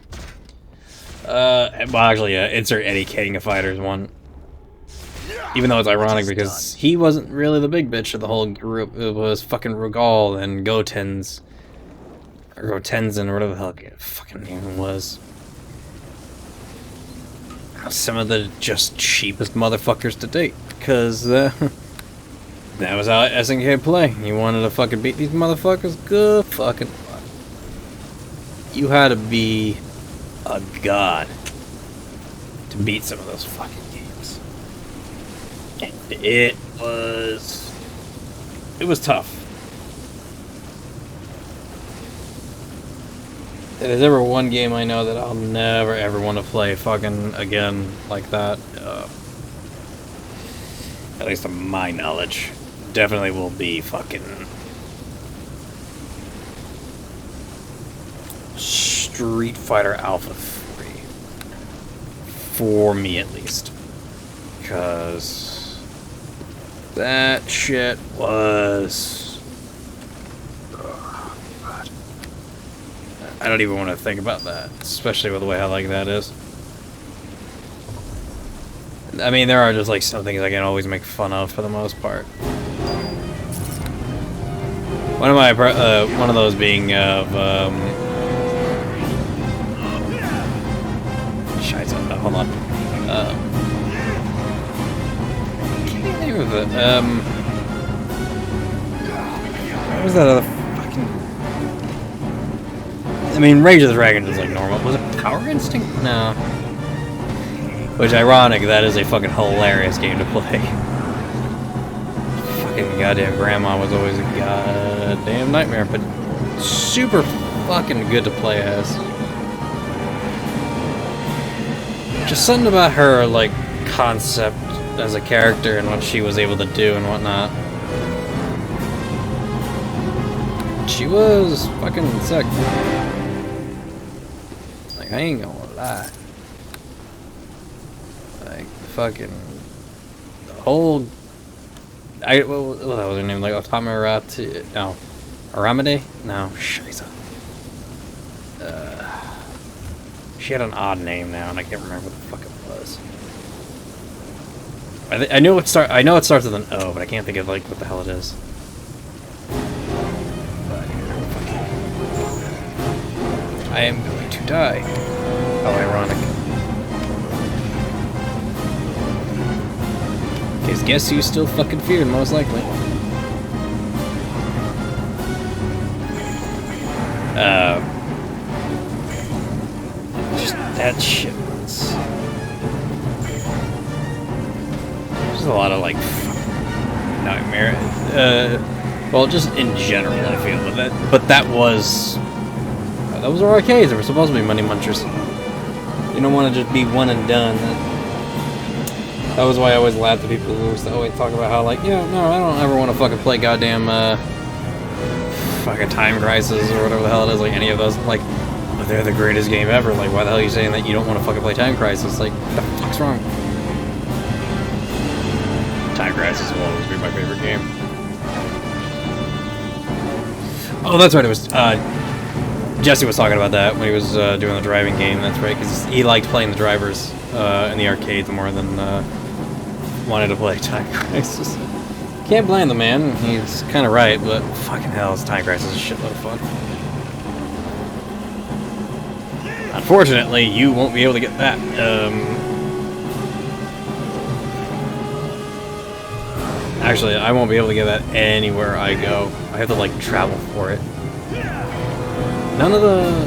Well, actually, insert Eddie King of Fighters one. Even though it's ironic because he wasn't really the big bitch of the whole group. It was fucking Rugal and Goten's. Or Gotenzen, or whatever the hell the fucking name was. Some of the just cheapest motherfuckers to date. Because, that was how SNK play. You wanted to fucking beat these motherfuckers? Good fucking luck. You had to be a god to beat some of those fucking games. And it was tough. If there's ever one game I know that I'll never ever want to play fucking again like that, at least to my knowledge, definitely will be fucking Street Fighter Alpha 3. For me, at least. Because that shit was... Oh, God. I don't even want to think about that, especially with the way how like that is. I mean, there are just like some things I can always make fun of for the most part. One of those being of Scheiße, hold on. What's the name of it? What was that other fucking... I mean, Rage of the Dragon is like normal. Was it Power Instinct? No. Which, ironic, that is a fucking hilarious game to play. Fucking goddamn grandma was always a goddamn nightmare, but super fucking good to play as. Just something about her, like, concept as a character and what she was able to do and whatnot. She was fucking sick. Like, I ain't gonna lie. Like, fucking... The whole... what was her name? Like, Otamarate... No. Aramide? No. Scheiße. She had an odd name now, and I can't remember what the fuck it was. I know it starts with an O, but I can't think of, like, what the hell it is. I am going to die. How ironic. Because guess who's still fucking feared, most likely? Just that shit was... Just a lot of like nightmare. Well, just in general, I feel but that was those were arcades. They were supposed to be money munchers. You don't want to just be one and done. That was why I always laughed at people who used to always talk about how, like, yeah, no, I don't ever want to fucking play goddamn, fucking Time Crisis or whatever the hell it is, like, any of those, like, but they're the greatest game ever. Like, why the hell are you saying that you don't want to fucking play Time Crisis? Like, what the fuck's wrong? Time Crisis will always be my favorite game. Oh, that's right, it was, Jesse was talking about that when he was doing the driving game. That's right, because he liked playing the drivers in the arcades more than wanted to play Time Crisis. Can't blame the man. He's kind of right, but fucking hell, Time Crisis is a shitload of fun. Unfortunately, you won't be able to get that. Actually, I won't be able to get that anywhere I go. I have to like travel for it. None of the...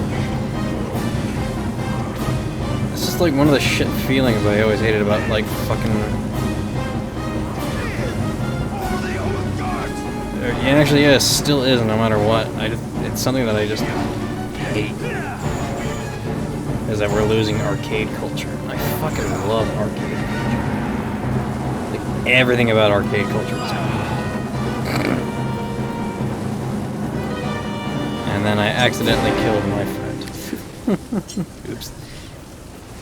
It's just like one of the shit feelings I always hated about like fucking... Yeah, actually, yeah, it still is no matter what. It's something that I just hate. Is that we're losing arcade culture. I fucking love arcade culture. Like, everything about arcade culture is good. And then I accidentally killed my friend. Oops.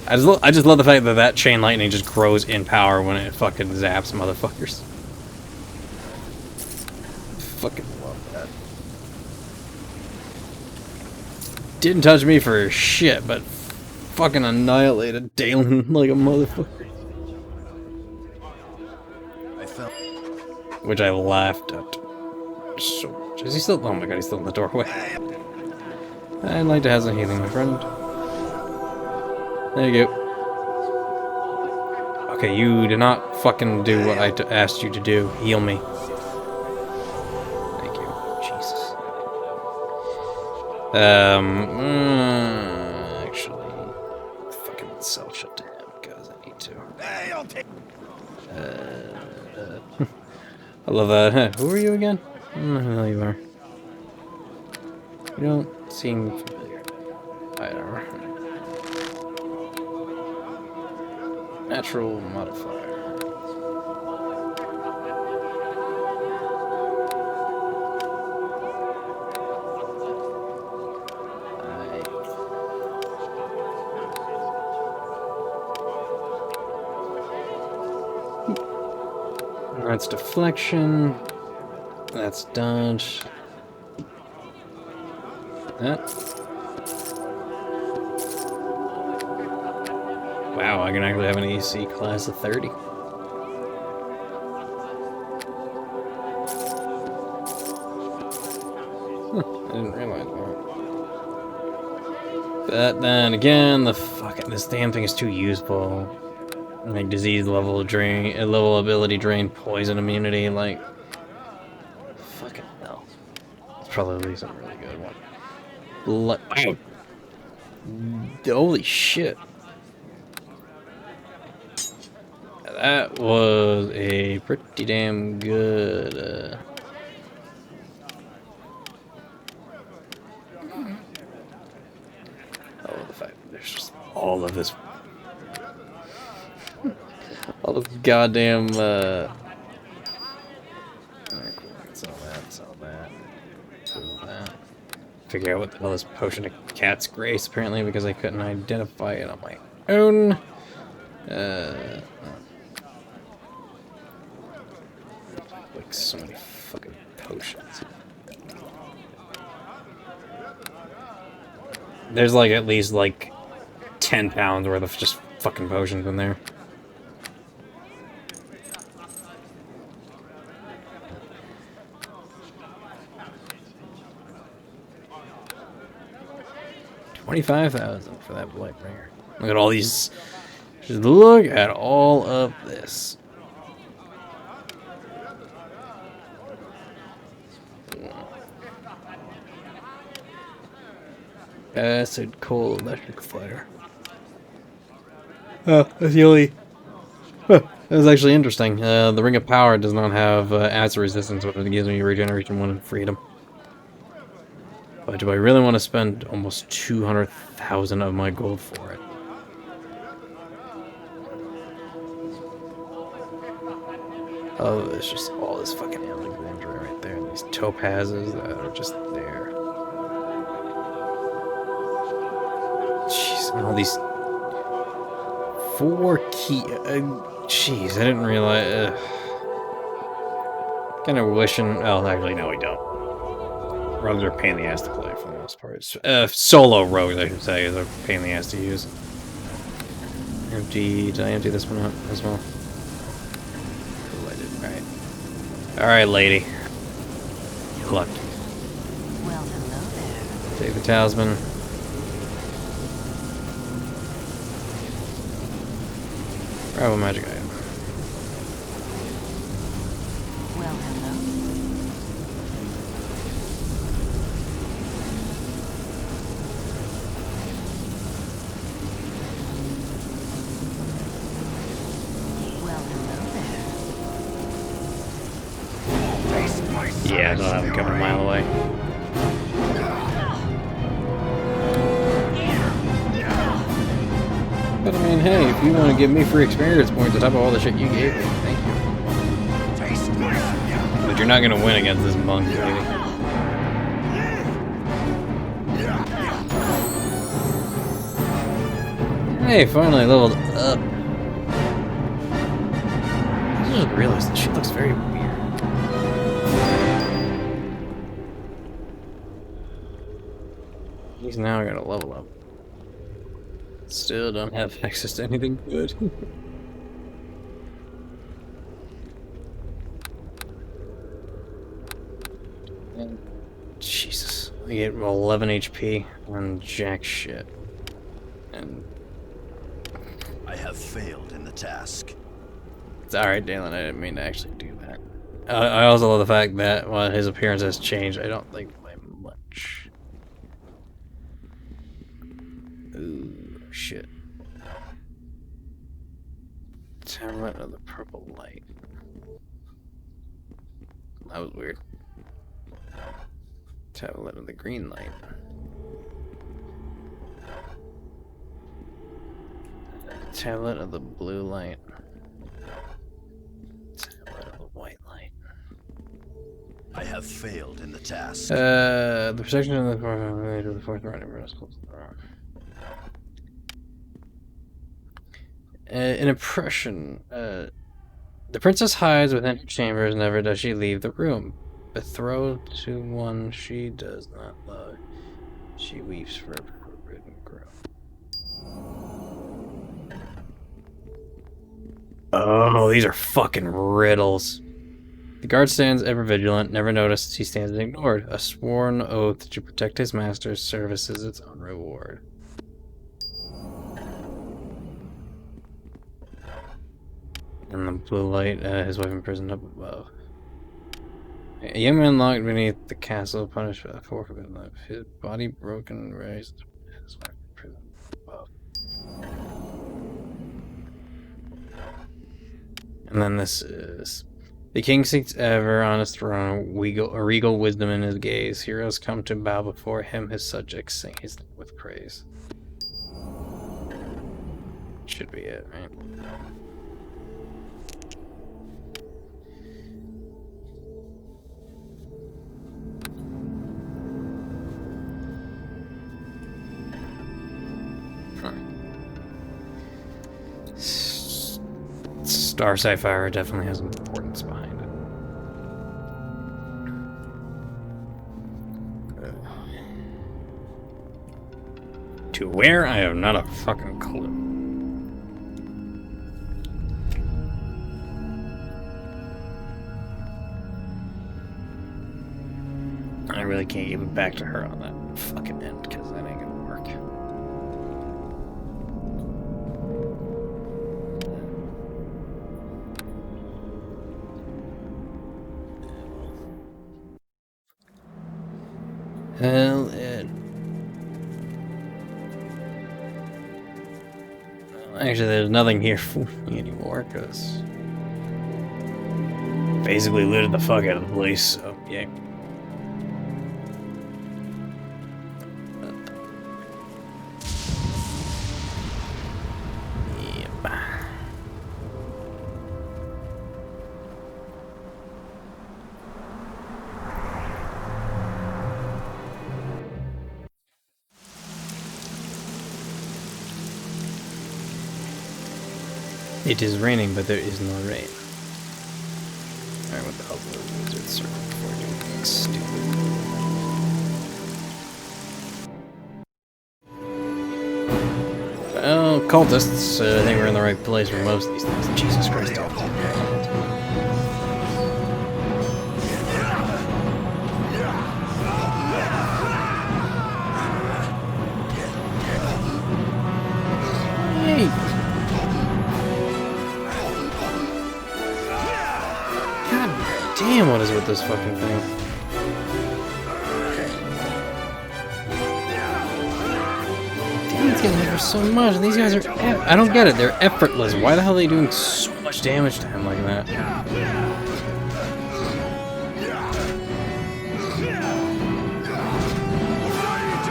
I just love the fact that that chain lightning just grows in power when it fucking zaps motherfuckers. Fucking love that. Didn't touch me for shit, but fucking annihilated Dalen like a motherfucker. Which I laughed at so much. Is he still? Oh my god, he's still in the doorway. I'd like to have some healing, my friend. There you go. Okay, you did not fucking do what I asked you to do. Heal me. Thank you. Jesus. Actually, fucking cell shut down because I need to. I love that. Who are you again? I don't know who the hell you are. You don't seem familiar. I don't know. Natural modifier. That's deflection. That's dodge. That. Wow, I can actually have an AC class of 30. Huh, I didn't realize that. But then again, this damn thing is too useful. Like disease level drain, level ability drain, poison immunity, like fucking hell. It's probably some really good one. Wow. Holy shit. That was a pretty damn good oh, the fact that there's just all of this goddamn alright, cool. Sell that. Figure out what the hell this potion of cat's grace apparently because I couldn't identify it on my own. Like so many fucking potions. There's like at least like 10 pounds worth of just fucking potions in there. $25,000 for that Blightbringer. Look at all these. Just look at all of this. Acid, coal, electric fire. Oh, that's the only. Huh. That was actually interesting. The Ring of Power does not have acid resistance, but it gives me regeneration 1 and freedom. But do I really want to spend almost 200,000 of my gold for it? Oh, there's just all this fucking alexandria right there, and these topazes that are just there. Jeez, and all these 4 key. Jeez, I didn't realize. Kind of wishing. Oh, actually, no, we don't. Rogues are a pain in the ass to play for the most part. Solo rogues, I should say, is a pain in the ass to use. Empty. Did I empty this one out as well? Cool, I did. Alright. Alright, lady. Good luck. Well, hello there. Take the talisman. Grab a magic item. Well, hello. Well, hello there. Yeah, I don't have him coming a mile away. But I mean, hey, if you want to give me free experience points on top of all the shit you gave me, thank you. But you're not gonna win against this monk, lady. Hey, finally leveled up. I just realized this shit looks very weird. He's now gonna level up. Still don't have access to anything good. And Jesus, I get 11 HP on jack shit. And I have failed in the task. it's alright, Dalen, I didn't mean to actually do that. I also love the fact that while his appearance has changed, I don't think by much. Ooh, shit. Tablet of the purple light. That was weird. Tablet of the green light. Tablet of the blue light. Tablet of the white light. I have failed in the task. The protection of the fourth running. An impression. The princess hides within her chambers, never does she leave the room. Betrothed to one she does not love, she weeps for a forbidden grove. Oh, these are fucking riddles. The guard stands ever vigilant, never noticed he stands ignored. A sworn oath to protect his master's service is its own reward. And the blue light, his wife imprisoned up above. A young man locked beneath the castle, punished for the forfeit life. His body broken, raised. His wife imprisoned above. And then this is... The king seeks ever on his throne, a regal wisdom in his gaze. Heroes come to bow before him, his subjects sing his name with praise. Should be it, right? Star Sapphire definitely has importance behind it. To where? I have not a fucking clue. I really can't give it back to her on that fucking end, because that ain't gonna work. Hell, Actually, there's nothing here for me anymore, because basically looted the fuck out of the place, so yeah. Yep. It is raining, but there is no rain. Alright, what the hell is the wizard circle before doing anything stupid? Well, cultists, I think we're in the right place for most of these things. Jesus Christ. Hey! God damn, what is with this fucking thing? Damn, it's getting hit for so much. These guys are... I don't get it. They're effortless. Why the hell are they doing so much damage to him like that?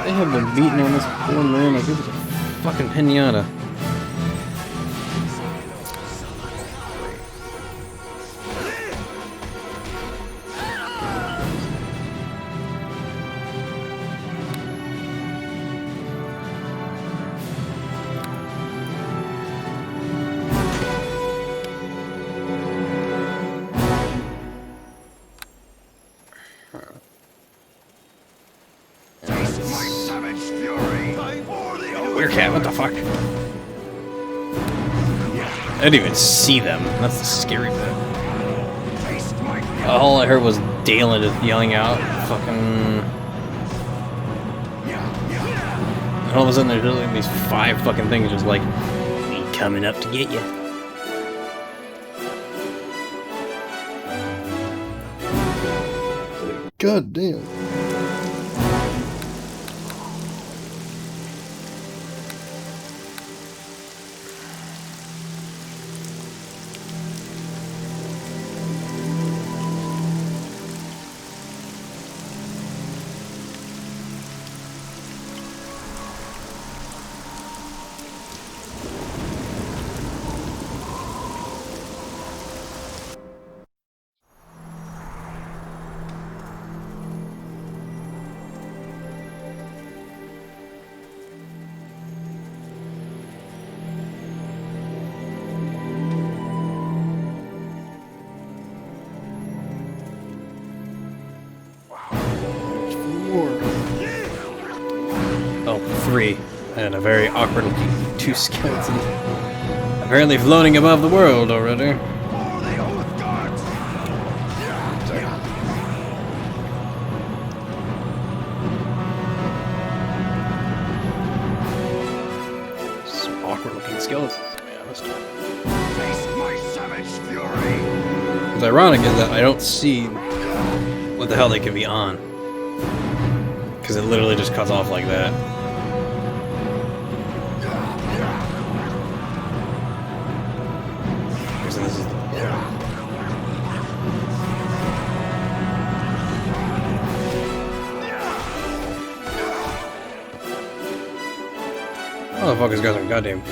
They have been beating on this poor man like it was a fucking pinata. Weird cat, what the fuck? I didn't even see them. That's the scary bit. All I heard was Dalen just yelling out, fucking... And all of a sudden there's like these 5 fucking things just like, "We coming up to get you." God damn. Oh, 3. And a very awkward looking 2 skeletons. Apparently floating above the world already. Some awkward looking skeletons, to be honest. What's ironic is that I don't see what the hell they could be on. Because it literally just cuts off like that. So this is motherfuckers got some goddamn...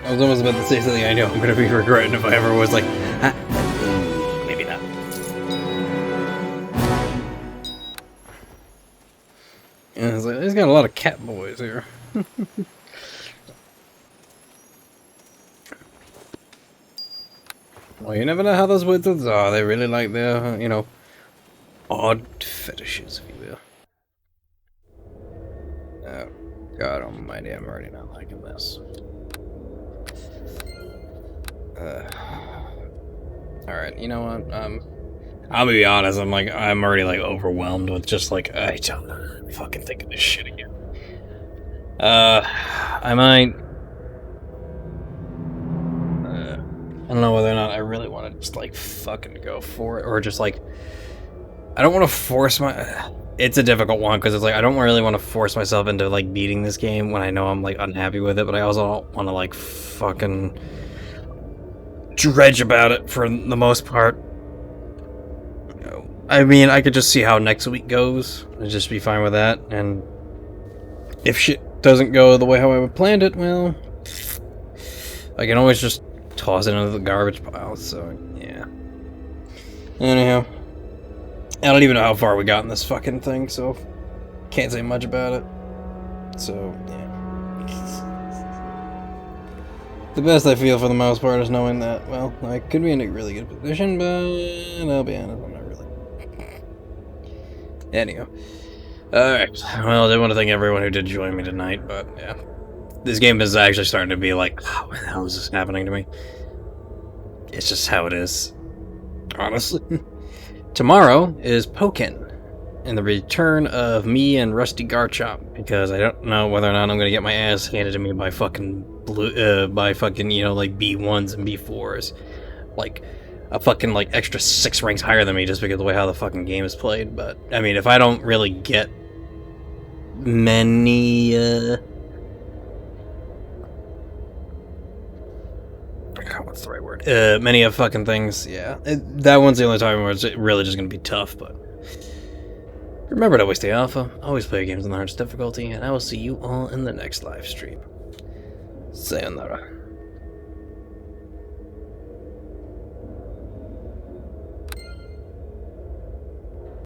I was almost about to say something I know I'm gonna be regretting if I ever was like, ah, maybe not. And it's like, there's got a lot of cat boys here. Well, you never know how those wizards are. They really like their, you know, odd fetishes, if you will. Oh, God almighty, I'm already not liking this. Alright, you know what, I'll be honest, I'm already, like, overwhelmed with just, like, I don't fucking think of this shit again. I might... I don't know whether or not I really want to just, like, fucking go for it, or just, like, I don't want to force my... It's a difficult one, because it's like, I don't really want to force myself into, like, beating this game when I know I'm, like, unhappy with it, but I also don't want to, like, fucking dredge about it for the most part. I mean, I could just see how next week goes, and just be fine with that, and if shit doesn't go the way how I planned it, well, I can always just toss it into the garbage pile, so, yeah. Anyhow. I don't even know how far we got in this fucking thing, so can't say much about it. So, yeah. The best I feel for the most part is knowing that, well, I could be in a really good position, but I'll be honest, I'm not really. Anyhow. Alright, well, I did want to thank everyone who did join me tonight, but yeah. This game is actually starting to be like, oh, what the hell is this happening to me? It's just how it is. Honestly. Tomorrow is Pokken, and the return of me and Rusty Garchomp, because I don't know whether or not I'm gonna get my ass handed to me by fucking you know, like B1s and B4s, like a fucking like extra 6 ranks higher than me just because of the way how the fucking game is played. But I mean, if I don't really get many what's the right word? Many of fucking things, yeah. That one's the only time where it's really just gonna be tough, but remember to always stay alpha, always play games on the hardest difficulty, and I will see you all in the next live stream. Sayonara.